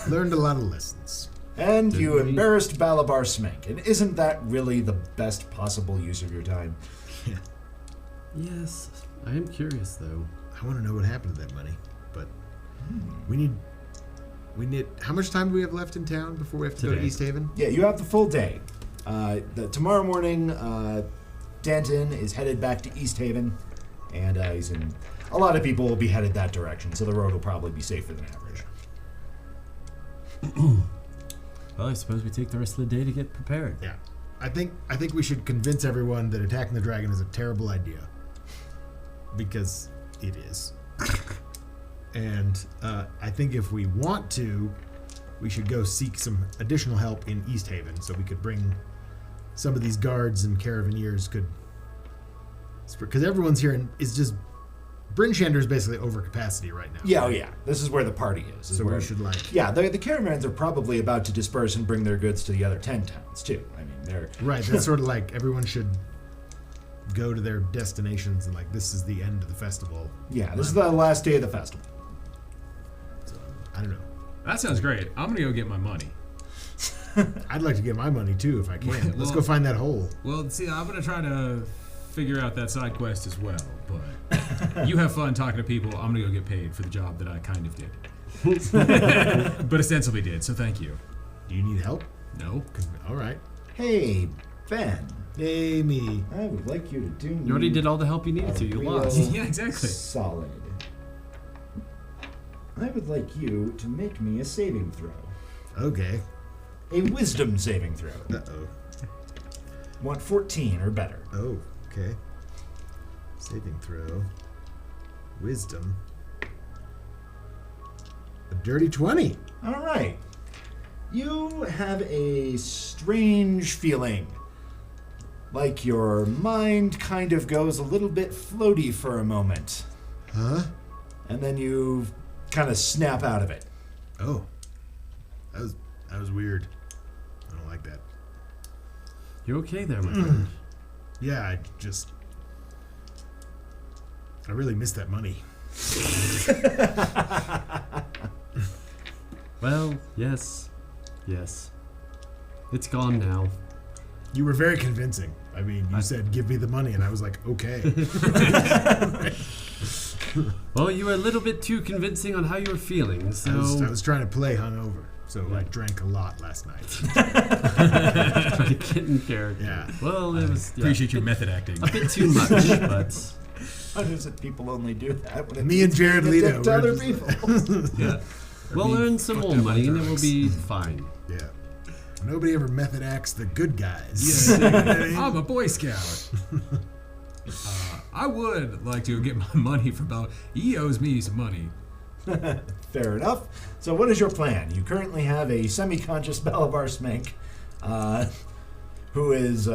Learned a lot of lessons. and Did you we? embarrassed Balabar Smank. And isn't that really the best possible use of your time? Yes. I am curious, though. I want to know what happened to that money, but we need. How much time do we have left in town before we have to go to Today. East Haven? Yeah, you have the full day. Tomorrow morning, Danton is headed back to East Haven, and he's in. A lot of people will be headed that direction, so the road will probably be safer than average. Well, I suppose we take the rest of the day to get prepared. Yeah, I think we should convince everyone that attacking the dragon is a terrible idea, because it is. And I think if we want to, we should go seek some additional help in East Haven, so we could bring some of these guards and caravaneers could, because everyone's here is just. Bryn Shander is basically over capacity right now. Yeah, oh yeah. This is where the party is. So we should like. Yeah, the caravans are probably about to disperse and bring their goods to the other 10 towns too. I mean, they're Right, that's sort of like everyone should go to their destinations and like this is the end of the festival. yeah. This is the last day of the festival. So I don't know. That sounds great. I'm going to go get my money. I'd like to get my money too if I can. Let's Well- go find that hole. Well, see, I'm going to try to figure out that side quest as well, but you have fun talking to people. I'm going to go get paid for the job that I kind of did. But ostensibly did, so thank you. Do you need help? No? All right. Hey, Ben. Hey, me. I would like you to do. You already did all the help you needed to. You real lost. Yeah, exactly. Solid. I would like you to make me a saving throw. Okay. A wisdom saving throw. Uh-oh. Want 14 or better. Oh, okay. Saving throw. Wisdom. A dirty 20. All right. You have a strange feeling. Like your mind kind of goes a little bit floaty for a moment. Huh? And then you kind of snap out of it. Oh. That was weird. I don't like that. You're okay there, my friend. Yeah, I really miss that money. Well, yes. Yes. It's gone now. You were very convincing. I mean, you said, give me the money, and I was like, okay. Well, you were a little bit too convincing on how you were feeling, so... I was trying to play hungover, so I drank a lot last night. trying to get in character. Yeah. Well, it was... Appreciate your method acting. A bit too much, but... How does it people only do that when Me and Jared being a Leto, dick to we're other just- people? Yeah. We'll earn some more money and it will be fine. Yeah. Nobody ever method acts the good guys. Yeah, I'm a Boy Scout. I would like to get my money from Bell. He owes me some money. Fair enough. So what is your plan? You currently have a semi-conscious Balabar Smank, who is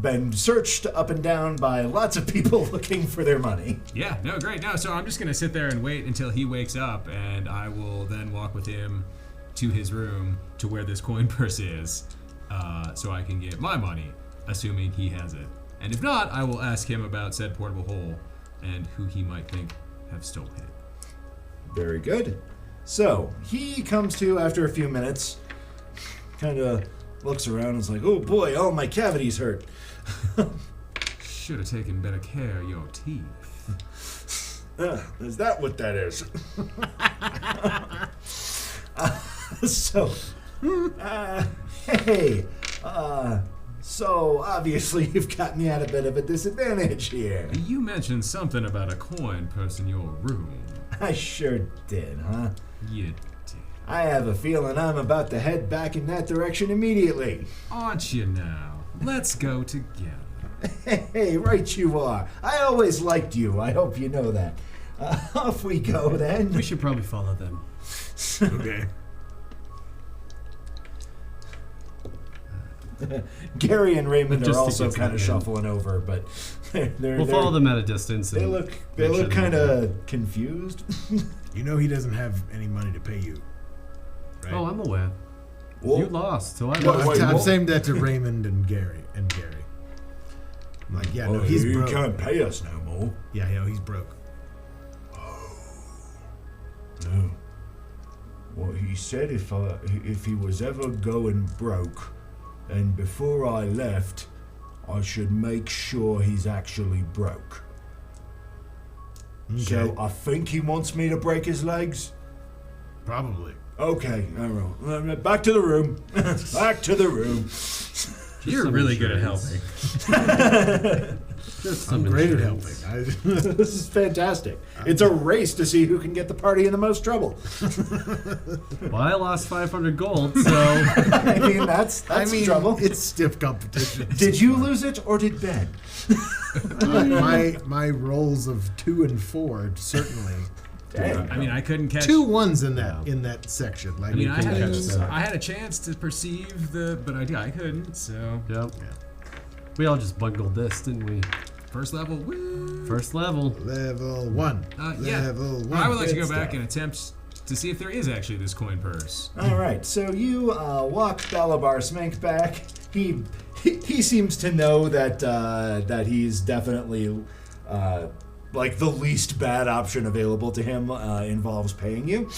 been searched up and down by lots of people looking for their money. Yeah, no, great. No, so I'm just going to sit there and wait until he wakes up, and I will then walk with him to his room to where this coin purse is, so I can get my money, assuming he has it. And if not, I will ask him about said portable hole and who he might think have stolen it. Very good. So he comes to after a few minutes, kind of looks around and is like, oh boy, all my cavities hurt. Should have taken better care of your teeth. Is that what that is? Hey, so obviously you've got me at a bit of a disadvantage here. You mentioned something about a coin purse in your room. I sure did, huh? You did. I have a feeling I'm about to head back in that direction immediately. Aren't you now? Let's go together. Hey, right you are. I always liked you. I hope you know that. Off we go then. We should probably follow them. Okay. Gary and Raymond Just are to also get kind of them in. shuffling over, but We'll follow them at a distance. They and look make sure kind they're- of confused. You know he doesn't have any money to pay you, right? Oh, I'm aware. Well, You lost, so I What- lost. what- I'm saying that to Raymond and Gary. I'm like, yeah, no, he's he broke. can't pay us no more. Yeah, he's broke. No. Well, he said if he was ever going broke, and before I left, I should make sure he's actually broke. Okay. So I think he wants me to break his legs. Probably. Okay, all right. Back to the room. Back to the room. You're some really good at insurance. helping. Just I'm some great at insurance. helping. This is fantastic. It's a race to see who can get the party in the most trouble. Well, I lost 500 gold, so I mean, that's trouble. It's stiff competition. Did you lose it or did Ben? my rolls of 2 and 4 certainly. Dang. I mean, I couldn't catch. 2 1s in that section. Like I mean, I couldn't had, catch that. I had a chance to perceive but I couldn't. So yep. We all just bungled this, didn't we? first level, woo! First level. Level 1. Yeah. Level 1. I would like to go Good back stuff. and attempt to see if there is actually this coin purse. All right, so you walk Balabar Smank back. He seems to know that he's definitely like the least bad option available to him involves paying you.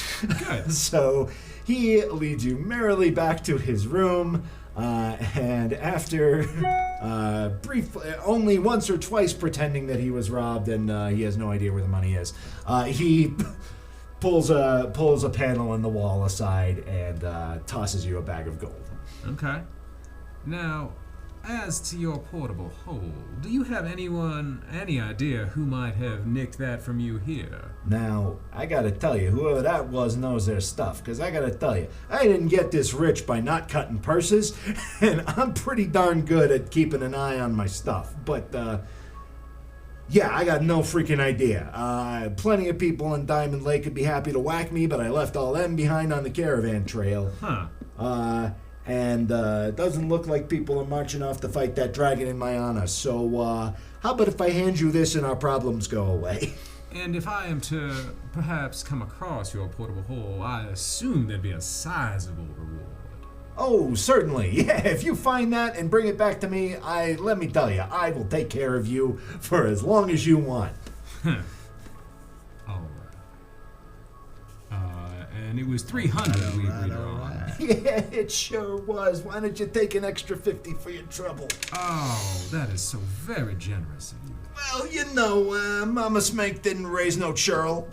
Good. So he leads you merrily back to his room, and after briefly, only once or twice pretending that he was robbed and he has no idea where the money is, he pulls a panel in the wall aside and tosses you a bag of gold. Okay. Now, as to your portable hole, do you have any idea who might have nicked that from you here? Now, I gotta tell you, whoever that was knows their stuff, because I gotta tell you, I didn't get this rich by not cutting purses, and I'm pretty darn good at keeping an eye on my stuff. But, yeah, I got no freaking idea. Plenty of people in Diamond Lake would be happy to whack me, but I left all them behind on the caravan trail. Huh. And it doesn't look like people are marching off to fight that dragon in my honor. So, how about if I hand you this and our problems go away? And if I am to perhaps come across your portable hole, I assume there'd be a sizable reward. Oh, certainly. Yeah, if you find that and bring it back to me, let me tell you, I will take care of you for as long as you want. All right. And it was 300 we agreed on. Yeah, it sure was. Why don't you take an extra 50 for your trouble? Oh, that is so very generous of you. Well, you know, Mama Smank didn't raise no churl.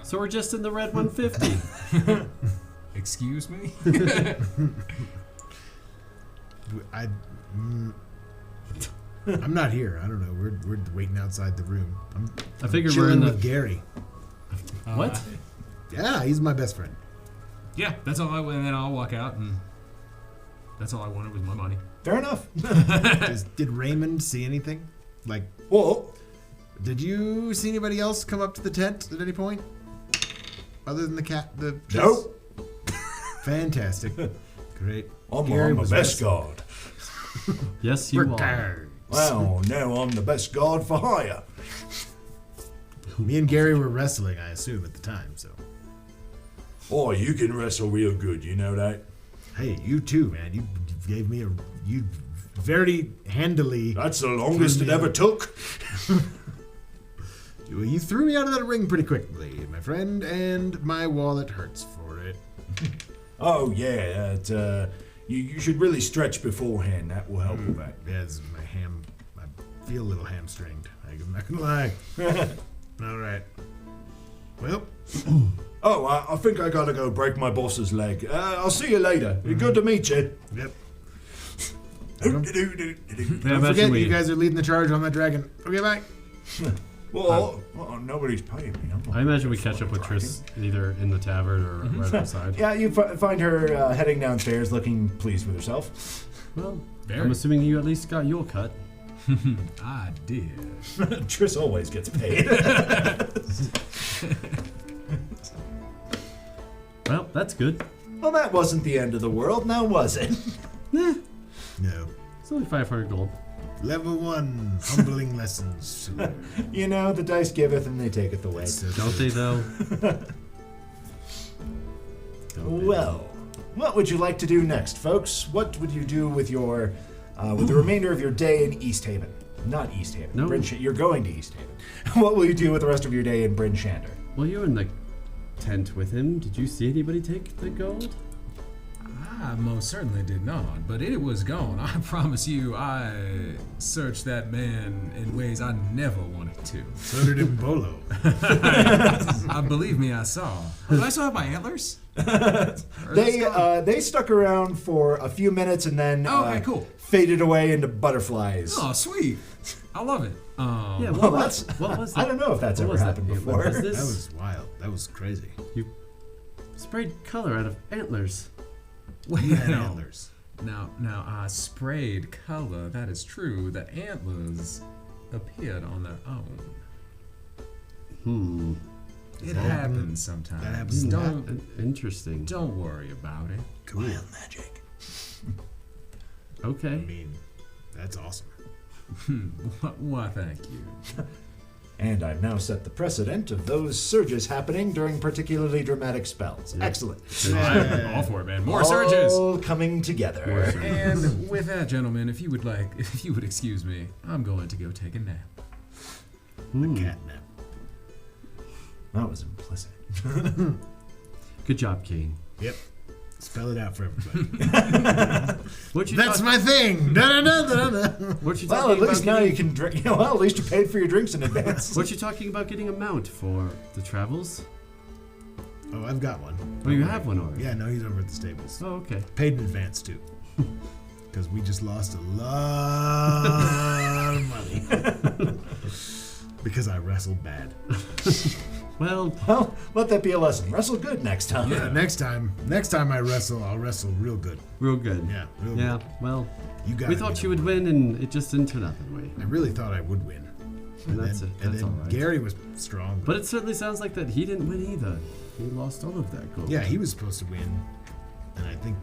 So we're just in the red 150. Excuse me? I'm not here. I don't know. We're waiting outside the room. I figure we're chilling in the. with Gary. What? Yeah, he's my best friend. Yeah, that's all and then I'll walk out and that's all I wanted was my money. Fair enough. Did Raymond see anything? Like, Well, did you see anybody else come up to the tent at any point? Other than the cat? nope. Fantastic. Great. I'm Gary the was best guard. Yes, you are. Retired. Well, now I'm the best guard for hire. Me and Gary were wrestling, I assume, at the time, so. Oh, you can wrestle real good, you know that? Hey, you too, man. You gave me you very handily. That's the longest it ever took. You threw me out of that ring pretty quickly, my friend, and my wallet hurts for it. Oh, yeah. You should really stretch beforehand. That will help with that. Yeah, this is my ham. I feel a little hamstringed. I'm not gonna lie. All right. Well, Oh, I think I gotta go break my boss's leg. I'll see you later. Good to meet you. yep. Yeah, Don't forget, you guys are leading the charge on that dragon. Okay, bye. Well, nobody's paying me. I imagine we catch up with Triss either in the tavern or right outside. Yeah, you find her heading downstairs looking pleased with herself. Well, Very. I'm assuming you at least got your cut. I did. Triss always gets paid. Well, that's good. Well, that wasn't the end of the world, now was it? No. It's only 500 gold. Level 1, humbling lessons. You know, the dice giveth and they taketh away. Don't they, though? Well, what would you like to do next, folks? What would you do with your, with the remainder of your day in East Haven? Not East Haven. No. You're going to East Haven. What will you do with the rest of your day in Bryn Shander? Well, you're in the tent with him. Did you see anybody take the gold? I most certainly did not, but it was gone. I promise you, I searched that man in ways I never wanted to. So did Mbolo. I believe me, I saw. Do I still have my antlers? They stuck around for a few minutes and then Okay, cool. faded away into butterflies. Oh, sweet. I love it. Yeah, Well, what that's was I that? don't know if that's What ever was that? happened Yeah, before. what was That this? was wild. That was crazy. You sprayed color out of antlers. Well, You had antlers. Now, I sprayed color. That is true. The antlers appeared on their own. It happens sometimes. That happens. Interesting. Don't worry about it. Wild magic. I Okay. mean, that's awesome. Why, thank you. And I've now set the precedent of those surges happening during particularly dramatic spells. Excellent. I'm all for it, man. More surges. All coming together. And with that, gentlemen, if you would excuse me, I'm going to go take a nap. Cat nap. That was implicit. Good job, Kane. Yep. Spell it out for everybody. What you That's talk- my thing. Da-da-da-da-da. What you Well, talking at least about now getting- you can drink. Well, at least you paid for your drinks in advance. What you talking about getting a mount for the travels? Oh, I've got one. Oh, you have one already. Yeah, no, he's over at the stables. Oh, okay. Paid in advance, too. Because we just lost a lot of money. Because I wrestled bad. Well, Well, let that be a lesson. Wrestle good next time. Yeah, next time I wrestle, I'll wrestle real good. real good. Yeah, real Yeah. good. Well, You got we thought you would win, and it just didn't turn out that way. I really thought I would win. And that's then, it. and That's then all right. Gary was strong. But it certainly sounds like that he didn't win either. He lost all of that gold. Yeah, he was supposed to win. And I think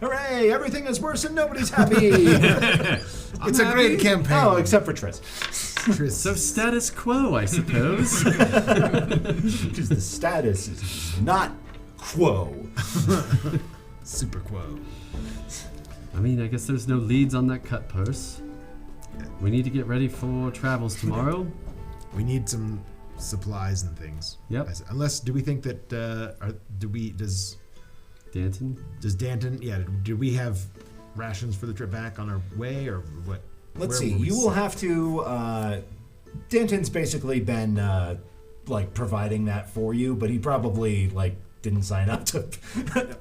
Hooray! Everything is worse and nobody's happy. it's a great campaign. Oh, except for Triss. Tris. So status quo, I suppose. Because the status is not quo. Super quo. I mean, I guess there's no leads on that cut purse. We need to get ready for travels tomorrow. We need some supplies and things. Yep. Unless, do we think that does Danton? Danton? Yeah. Do we have rations for the trip back on our way, or what? Let's where see. will we You will sit? have to. Danton's basically been like providing that for you, but he probably like didn't sign up to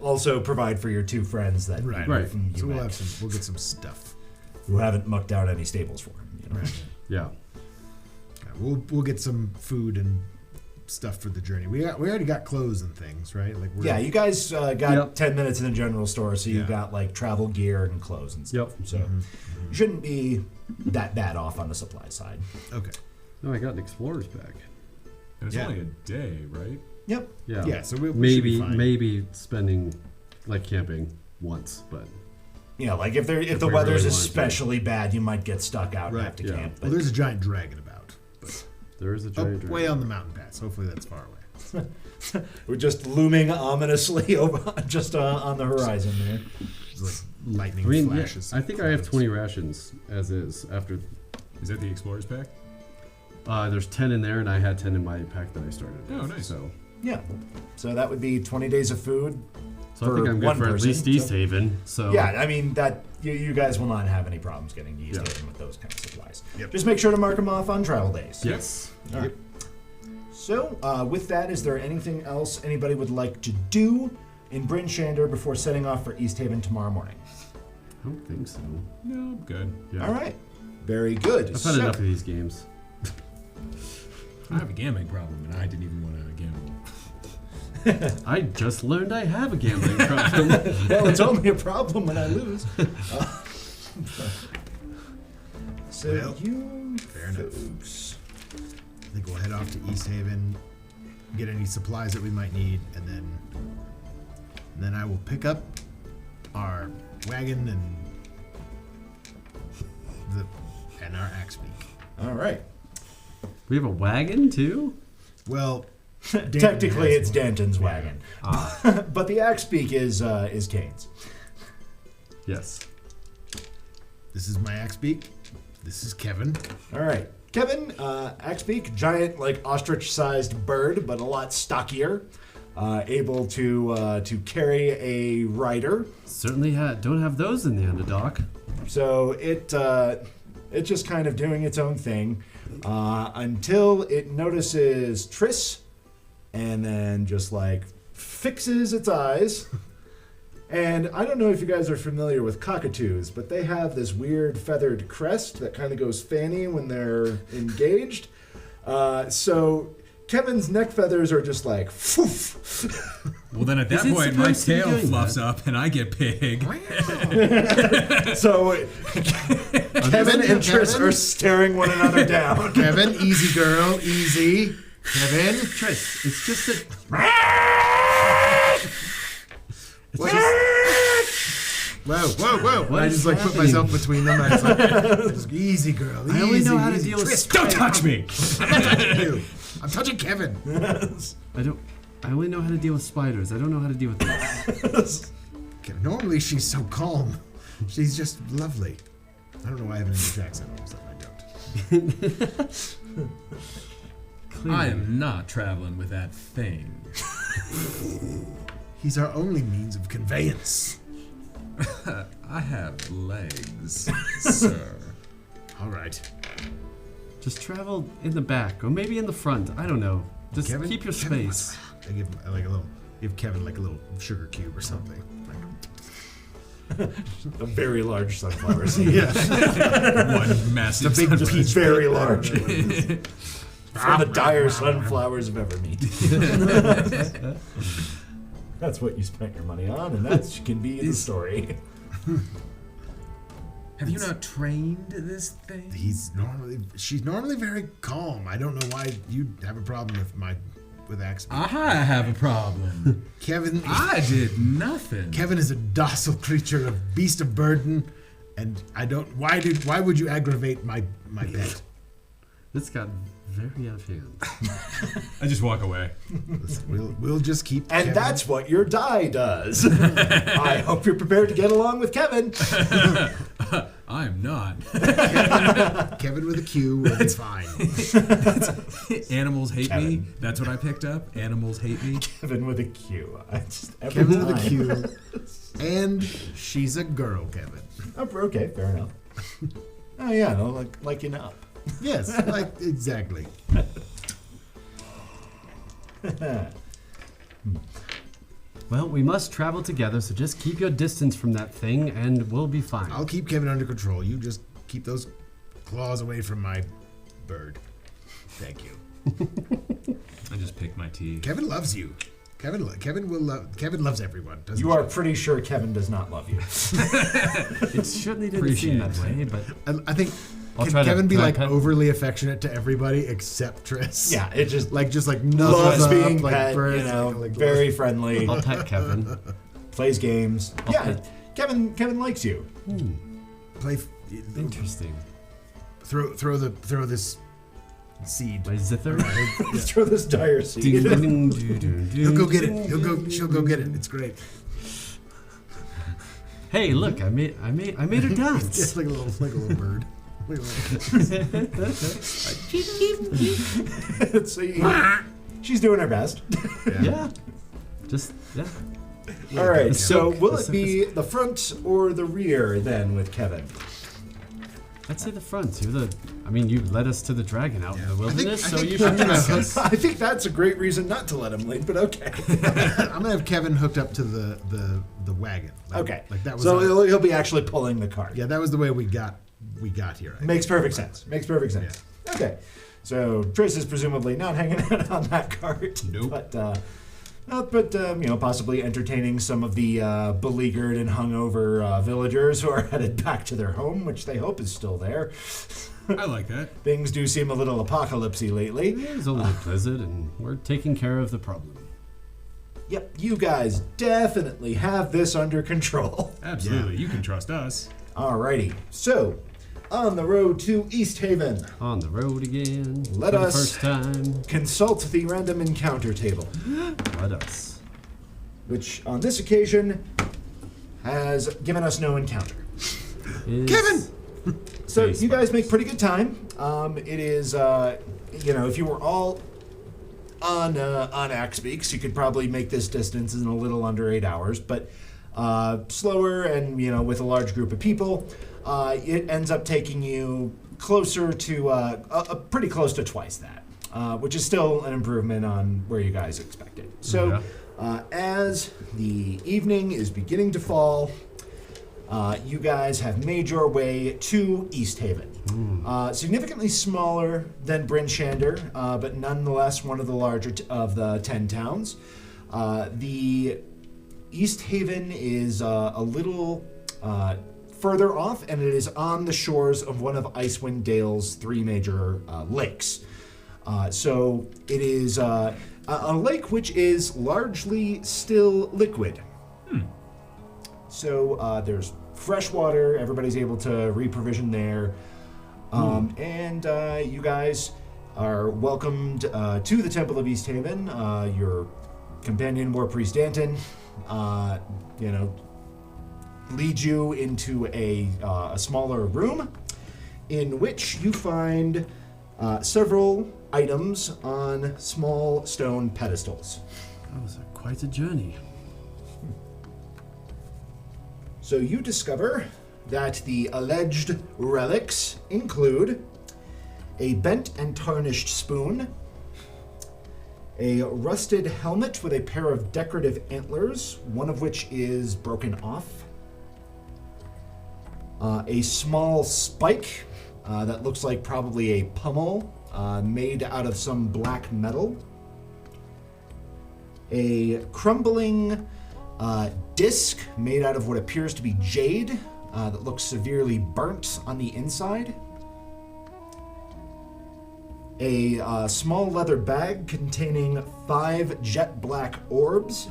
also provide for your two friends that Right. you Right. from So you we'll met, we'll get some stuff. who haven't mucked out any stables for him. You know? Right. Yeah. Yeah, we'll get some food and stuff for the journey. We already got clothes and things, right? Like You guys got Yep. 10 minutes in the general store, so you Yeah. got like travel gear and clothes and stuff. Yep. So you shouldn't be that bad off on the supply side. Okay. No, I got an explorer's pack. And it's Yeah. only a day, right? Yep. Yeah. Yeah. So we should be fine. maybe spending like camping once, but Like if the we weather's really wanted to. especially bad, you might get stuck out and Right, have to yeah. camp. Well, But there's a giant dragon about, but there is a giant way dragon. on the mountain pass. Hopefully that's far away. we're just looming ominously over just on the horizon there. It's like lightning I mean, yeah, flashes. I think I have 20 rations as is. After Is that the explorer's pack? there's 10 in there, and I had 10 in my pack that I started. Oh, with, nice. So Yeah. So that would be 20 days of food. I think I'm good one for at person, least East Haven. So Yeah, I mean that you guys will not have any problems getting to East Yeah. Haven with those kind of supplies. Yep. Just make sure to mark them off on travel days. yes. All right. So, with that, is there anything else anybody would like to do in Bryn Shander before setting off for East Haven tomorrow morning? I don't think so. No, I'm good. Yeah. All right. Very good. I've had enough of these games. I have a gambling problem, and I didn't even want to gamble. I just learned I have a gambling problem. Well, it's only a problem when I lose. So Well, you fair enough. folks. I think we'll head off to East Haven, get any supplies that we might need, and then I will pick up our wagon and our axe beak. All right. We have a wagon too? Well, Technically, it's Danton's wagon, Ah, but the axe beak is Kane's. yes. This is my axe beak. This is Kevin. All right, Kevin, Axebeak, giant like ostrich-sized bird, but a lot stockier, able to carry a rider. Certainly don't have those in the Underdock. So it's just kind of doing its own thing until it notices Triss, and then just like fixes its eyes. And I don't know if you guys are familiar with cockatoos, but they have this weird feathered crest that kind of goes fanny when they're engaged. So Kevin's neck feathers are just like, poof. Well, then at that Is it point, my supposed to be tail doing fluffs that? up, and I get big. So Kevin and Triss are staring one another down. Kevin, easy girl, easy. Kevin, Triss, it's just that. It's Wait. just, whoa. What I is just like put happening? myself between them. I was like, just, easy girl, easy. I only know how to easy. deal with Triss, Don't touch me! I'm not touching you. I'm touching Kevin. I only know how to deal with spiders. I don't know how to deal with this. Okay, normally she's so calm. She's just lovely. I don't know why I have an English accent all of a sudden. I don't. I am not traveling with that thing. He's our only means of conveyance. I have legs, sir. All right. Just travel in the back, or maybe in the front. I don't know. Just Kevin, keep your Kevin, space. I give him like a little. Give Kevin like a little sugar cube or something. A very large sunflower seed. Yeah. One massive The big sunflower. peach. Very large. From the dire sunflowers of Evermeet. That's what you spent your money on, and that can be the story. Have you not trained this thing? She's normally very calm. I don't know why you have a problem with Axe. I have a problem. Kevin, I did nothing. Kevin is a docile creature, a beast of burden, and I don't. Why would you aggravate my pet? This got very out of hand. I just walk away. Listen, we'll just keep. And Kevin. that's what your die does. I hope you're prepared to get along with Kevin. I am not. Kevin with a Q will be fine. Animals hate me. Kevin. That's what I picked up. Animals hate me. Kevin with a Q. Every Kevin with a time. Q, and she's a girl, Kevin. Oh, okay, fair enough. Oh yeah, no, like enough. Yes, like exactly. Well, we must travel together, so just keep your distance from that thing, and we'll be fine. I'll keep Kevin under control. You just keep those claws away from my bird. Thank you. I just picked my teeth. Kevin loves you. Kevin loves everyone. Doesn't You are pretty sure Kevin does not love you. It certainly didn't seem that way, but I think I'll can try to Kevin be like pet- overly affectionate to everybody except Triss? Yeah, it just like loves nuzzles up, being like pet, birds, you know, like very friendly, I'll pet Kevin. plays games. Yeah, Kevin likes you. Interesting. Throw this seed. My zither. Throw this dire seed. He'll go get it. She'll go get it. It's great. Hey, look! I made her dance. Just like a little bird. She's doing her best. Yeah. All right. So will it be the front or the rear then with Kevin? I'd say the front. You led us to the dragon out in the wilderness, I so think you should I think that's a great reason not to let him lead, but okay. I'm gonna have Kevin hooked up to the wagon. Okay. Like that was. So he'll be actually pulling the cart. Yeah, that was the way we got here. Makes perfect sense. Yeah. Okay. So Triss is presumably not hanging out on that cart. Nope. But possibly entertaining some of the beleaguered and hungover villagers who are headed back to their home, which they hope is still there. I like that. Things do seem a little apocalypsy lately. It's only a blizzard, and we're taking care of the problem. Yep, you guys definitely have this under control. Absolutely. You can trust us. Alrighty, so on the road to East Haven, On the road again. Let for us- the first time. consult the random encounter table, Let us. which on this occasion has given us no encounter. Kevin! So Face you guys make pretty good time. It is, if you were all on Axe Beaks, you could probably make this distance in a little under 8 hours. But slower and with a large group of people, it ends up taking you closer to pretty close to twice that, which is still an improvement on where you guys expected. So as the evening is beginning to fall, you guys have made your way to East Haven. Significantly smaller than Bryn Shander, but nonetheless one of the larger of the 10 towns. The East Haven is a little further off, and it is on the shores of one of Icewind Dale's 3 major lakes. So it is a lake which is largely still liquid. So there's fresh water. Everybody's able to reprovision there. And you guys are welcomed to the Temple of East Haven. Your companion, War Priest Danton, leads you into a smaller room in which you find several items on small stone pedestals. That was quite a journey. So you discover that the alleged relics include a bent and tarnished spoon, a rusted helmet with a pair of decorative antlers, one of which is broken off, a small spike that looks like probably a pummel made out of some black metal, a crumbling disc made out of what appears to be jade that looks severely burnt on the inside, a small leather bag containing 5 jet black orbs,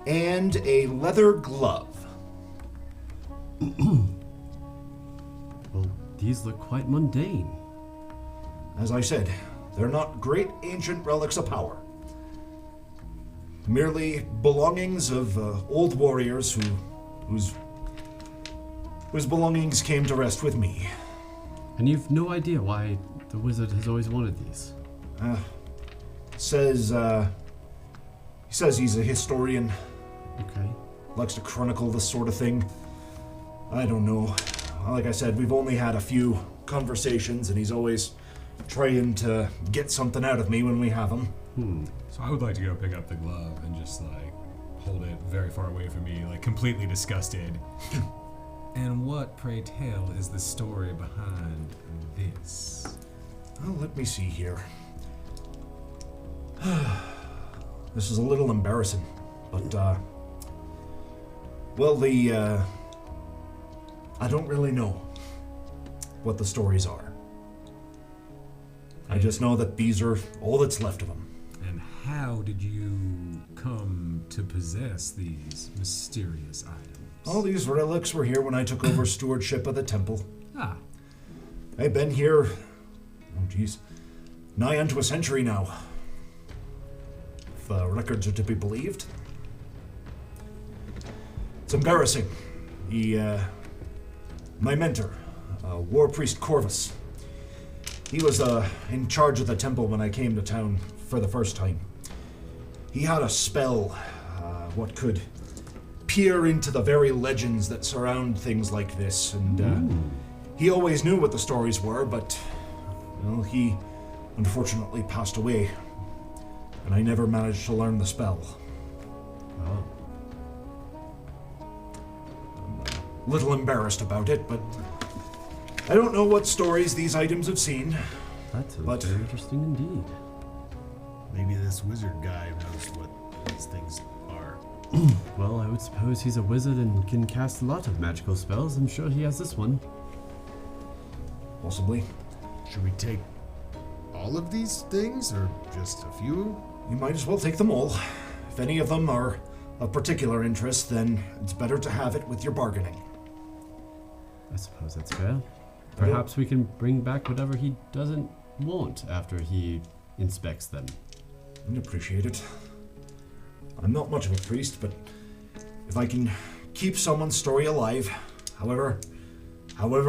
and a leather glove. Well, these look quite mundane. As I said, they're not great ancient relics of power. Merely belongings of old warriors whose belongings came to rest with me. And you've no idea why the wizard has always wanted these. He says he's a historian, Okay. likes to chronicle this sort of thing. I don't know. Like I said, we've only had a few conversations, and he's always trying to get something out of me when we have them. So I would like to go pick up the glove and just hold it very far away from me, completely disgusted. And what, pray tell, is the story behind this? Well, let me see here. This is a little embarrassing, but, well, I don't really know what the stories are. I just know that these are all that's left of them. And how did you come to possess these mysterious items? All these relics were here when I took over stewardship of the temple. Ah, I've been here, nigh unto a century now. If records are to be believed. It's embarrassing. My mentor, War Priest Corvus, he was in charge of the temple when I came to town for the first time. He had a spell, what could peer into the very legends that surround things like this, and he always knew what the stories were, but, well, he unfortunately passed away, and I never managed to learn the spell. Oh. I'm a little embarrassed about it, but I don't know what stories these items have seen. That sounds But- very interesting indeed. Maybe this wizard guy knows what these things are. Well, I would suppose he's a wizard and can cast a lot of magical spells. I'm sure he has this one. Possibly. Should we take all of these things, or just a few? You might as well take them all. If any of them are of particular interest, then it's better to have it with your bargaining. I suppose that's fair. Perhaps we can bring back whatever he doesn't want after he inspects them. I'd appreciate it. I'm not much of a priest, but if I can keep someone's story alive, however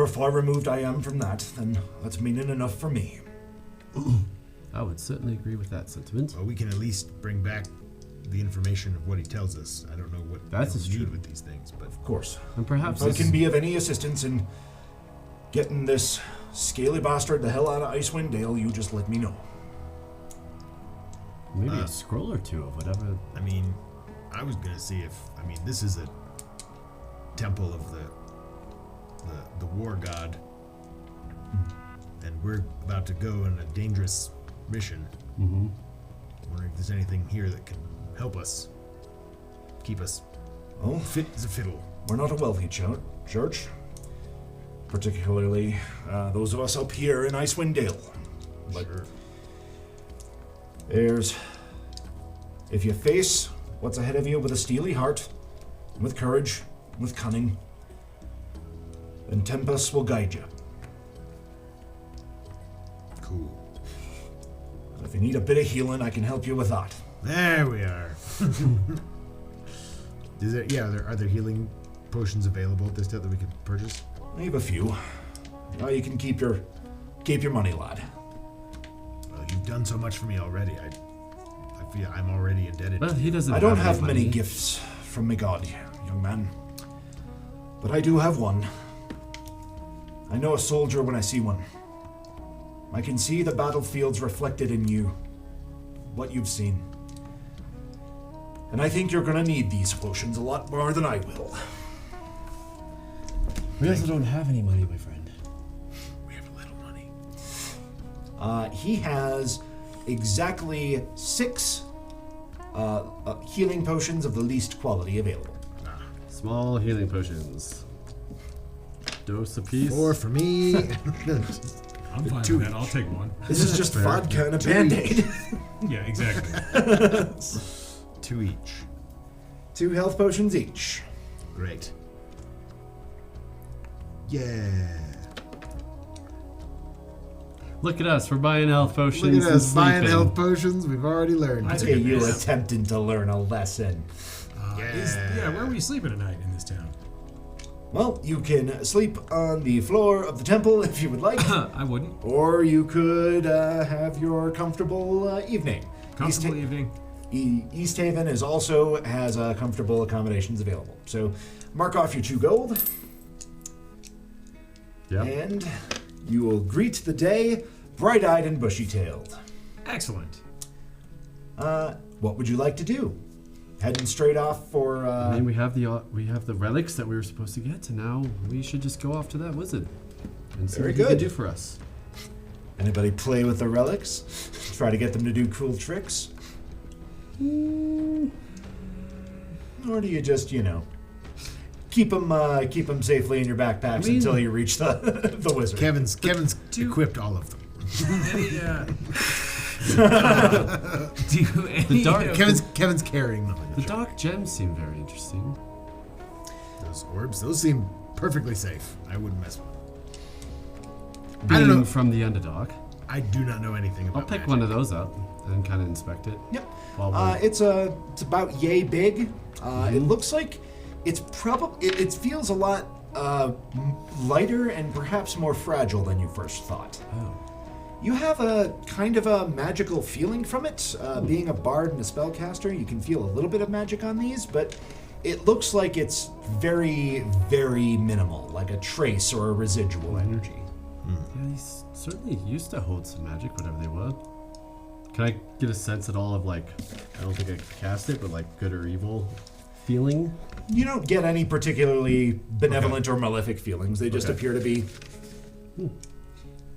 far removed I am from that, then that's meaning enough for me. I would certainly agree with that sentiment. Well, we can at least bring back the information of what he tells us. I don't know what That's he'll true. need with these things, but Of course. And perhaps If I this, can be of any assistance in getting this scaly bastard the hell out of Icewind Dale, you just let me know. maybe a scroll or two of whatever. I mean, I was gonna see if this is a temple of the war god, and we're about to go on a dangerous mission. Mm-hmm. Wondering if there's anything here that can help us, keep us Well, fit as a fiddle. we're not a wealthy church. Particularly those of us up here in Icewind Dale. But Sure. if you face what's ahead of you with a steely heart, with courage, with cunning, then Tempest will guide you. Cool. If you need a bit of healing, I can help you with that. There we are. Are there healing potions available at this time that we can purchase? I have a few. You can keep your money, lad. Well, you've done so much for me already. I feel I'm already indebted. Well, he doesn't. I don't any have many money. gifts from my god, young man. But I do have one. I know a soldier when I see one. I can see the battlefields reflected in you, what you've seen. And I think you're gonna need these potions a lot more than I will. We also don't have any money, my friend. We have a little money. He has exactly 6 healing potions of the least quality available. Small healing potions. Dose apiece. 4 for me. I'm fine Two with that. I'll take one. This is just Fair. vodka and a band-aid. Yeah, exactly. 2 each. 2 health potions each. Great. Yeah. Look at us. We're buying health potions. Look at and us buying sleeping. health potions. We've already learned. That's Okay, good. you Yes. attempting to learn a lesson. Where were you sleeping tonight in this town? Well, you can sleep on the floor of the temple if you would like, I wouldn't. or you could have your comfortable evening. Comfortable evening. East Haven also has comfortable accommodations available. So mark off your 2 gold, Yep. and you will greet the day bright-eyed and bushy-tailed. Excellent. What would you like to do? Heading straight off for... I mean, we have the relics that we were supposed to get, and now we should just go off to that wizard and see Very what he good. can do for us. Anybody play with the relics? Try to get them to do cool tricks? Or do you just, keep them safely in your backpacks until you reach the wizard? Kevin's equipped all of them. Kevin's carrying them. The dark gems seem very interesting. Those orbs, those seem perfectly safe. I wouldn't mess with them. Being I don't know. from the underdog, I do not know anything about I'll pick magic. one of those up and kind of inspect it. Yep. While we're- It's about yay big. It looks like it's probably it feels a lot lighter and perhaps more fragile than you first thought. Oh. You have a kind of a magical feeling from it. Being a bard and a spellcaster, you can feel a little bit of magic on these, but it looks like it's very, very minimal, like a trace or a residual energy. Yeah, these certainly used to hold some magic, whatever they were. Can I get a sense at all of I don't think I could cast it, but good or evil feeling? You don't get any particularly benevolent or malefic feelings. They just appear to be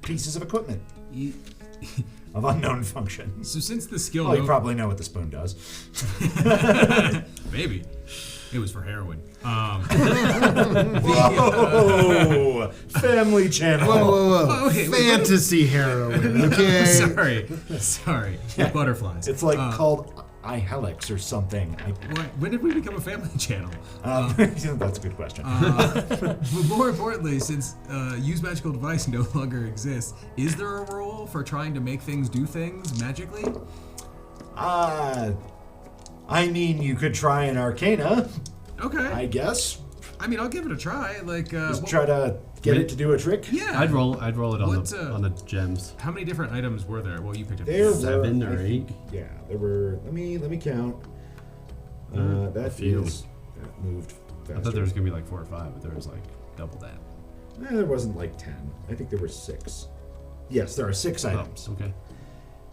pieces of equipment of unknown function. So since the skill, Well, you probably know what the spoon does. maybe it was for heroin. Whoa! Family channel. Whoa. Okay, Fantasy heroin, okay? sorry. With butterflies. It's called iHelix or something. When did we become a family channel? That's a good question. But more importantly, since use magical device no longer exists, is there a role for trying to make things do things magically? I mean, you could try an arcana, Okay. I guess. I mean, I'll give it a try. Just try to get it to do a trick. Yeah. I'd roll it on What's, on the gems. How many different items were there? Well, you picked up There were 7 or I 8. think, yeah, there were. Let me count. That few. that moved faster. I thought there was gonna be 4 or 5, but there was double that. There wasn't 10. I think there were 6. Yes, there are 6 items. Oh, okay.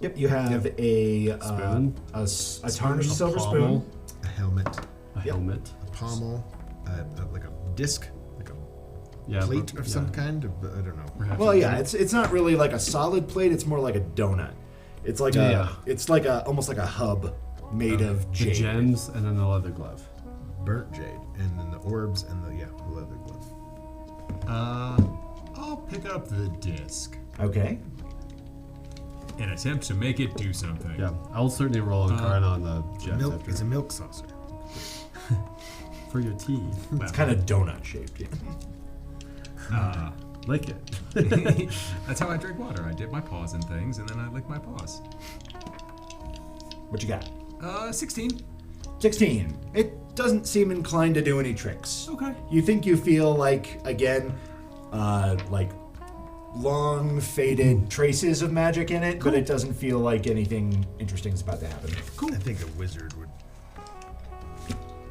Yep, you have a Spoon. a tarnished A silver pommel. spoon. A helmet, A helmet. a pommel, like a disc, like a Yeah. plate but- of yeah. some kind. I don't know. Perhaps Well, a yeah, it's not really like a solid plate. It's more like a donut. It's like it's like almost like a hub made of The jade. gems and then the leather glove. Burnt jade, and then the orbs and the leather glove. I'll pick up the disc Okay. and attempt to make it do something. Yeah, I'll certainly roll a card on the gems Milk after. is a milk saucer. For your tea. Well, It's kind of donut shaped. Yeah. Like it. that's how I drink water. I dip my paws in things and then I lick my paws. What you got? 16. 16. It doesn't seem inclined to do any tricks. Okay. You think you feel again, long faded traces of magic in it, but it doesn't feel like anything interesting is about to happen. I think a wizard would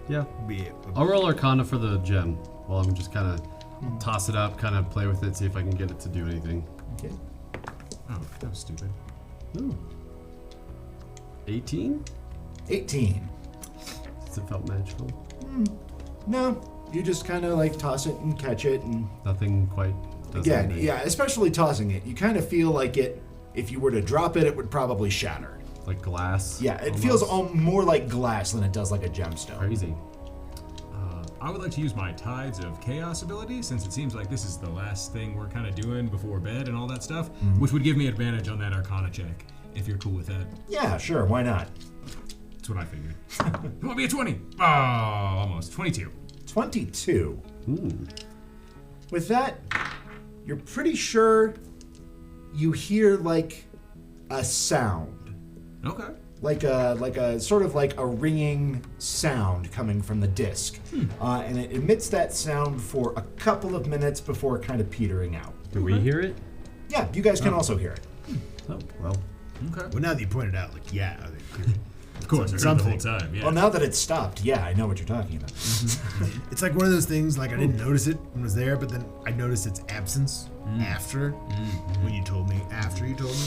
Yeah. be. I'll roll Arcana for the gem while I'm just kind of toss it up, kind of play with it, see if I can get it to do anything. Okay. Oh, that was stupid. Ooh. 18? 18. Has it felt magical? No, you just kind of toss it and catch it, and Nothing quite does again, anything. yeah, especially tossing it, you kind of feel like it. If you were to drop it, it would probably shatter. Like glass. Yeah, it almost. feels more like glass than it does like a gemstone. Crazy. I would like to use my Tides of Chaos ability, since it seems like this is the last thing we're kind of doing before bed and all that stuff, which would give me advantage on that Arcana check, if you're cool with that. Yeah, sure, why not? That's what I figured. It won't be a 20. Oh, almost. 22. 22. With that, you're pretty sure you hear a sound. Okay. Like a sort of like a ringing sound coming from the disc. And it emits that sound for a couple of minutes before kind of petering out. Do we hear it? Yeah, you guys can also hear it. Oh, well. Okay. Well, now that you pointed out, Of course, I heard something. the whole time. Yeah. Well, now that it's stopped, yeah, I know what you're talking about. it's like one of those things. I didn't notice it when it was there, but then I noticed its absence after when you told me. After you told me,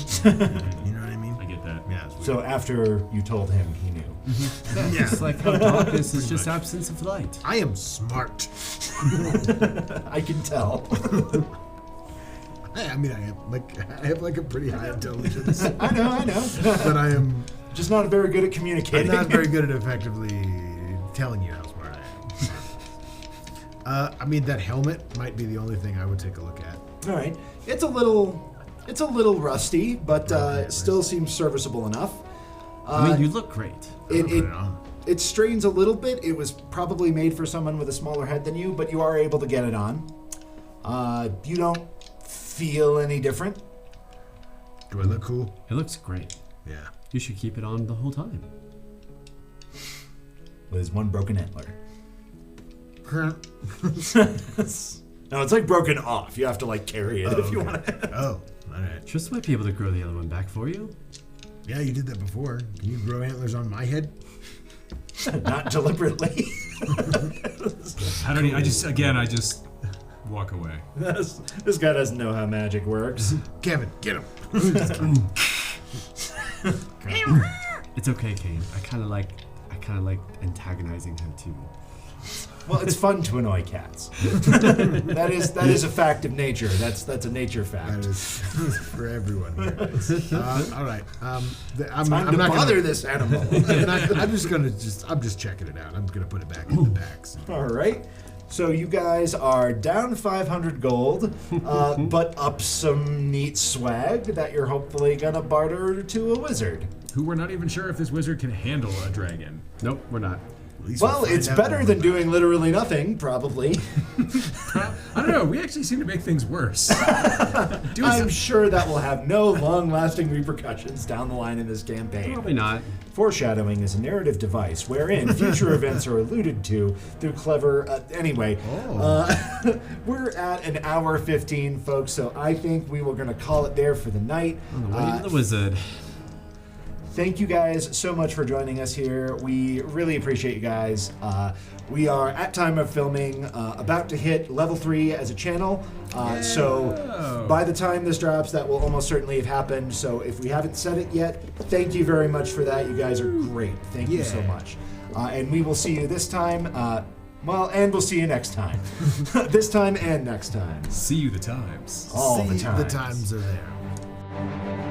you know what I mean? I get that. Yeah. It's weird. So after you told him, he knew. yeah. It's like how darkness is just absence of light. I am smart. I can tell. I mean, I have like a pretty high intelligence, I know. but I am Just not very good at I'm communicating. not very good at effectively telling you how smart I am. I mean, that helmet might be the only thing I would take a look at. All right. It's a little rusty, but Okay, still seems serviceable enough. I mean, you look great. It, Put it, it on. it strains a little bit. It was probably made for someone with a smaller head than you, but you are able to get it on. You don't feel any different. Do I look cool? It looks great. Yeah. You should keep it on the whole time. There's one broken antler. No, it's like broken off. You have to like carry it if you want to. Oh, all right. Trist might be able to grow the other one back for you. Yeah, you did that before. Can you grow antlers on my head? Not deliberately. I don't. I just walk away. This guy doesn't know how magic works. Kevin, get him. It's okay, Kane. I kind of like antagonizing him too. Well, it's fun to annoy cats. that is a fact of nature. That's a nature fact. That is for everyone here. All right. I'm Time to not bother gonna, this animal. I'm just checking it out. I'm gonna put it back in the packs. All right. So you guys are down 500 gold, but up some neat swag that you're hopefully gonna barter to a wizard. Who we're not even sure if this wizard can handle a dragon. Nope, we're not. At least Well, we'll find it's out better more than about doing literally nothing, probably. I don't know. We actually seem to make things worse. I'm sure that will have no long-lasting repercussions down the line in this campaign. Probably not. Foreshadowing is a narrative device wherein future events are alluded to through clever. Anyway, we're at an hour 15, folks. So I think we were going to call it there for the night. Wait, the wizard. Thank you guys so much for joining us here. We really appreciate you guys. We are at time of filming about to hit level 3 as a channel. So by the time this drops, that will almost certainly have happened. So if we haven't said it yet, thank you very much for that. You guys are great. Thank you so much. And we will see you this time. And we'll see you next time. This time and next time. See you the times. All the See, time. the times are there.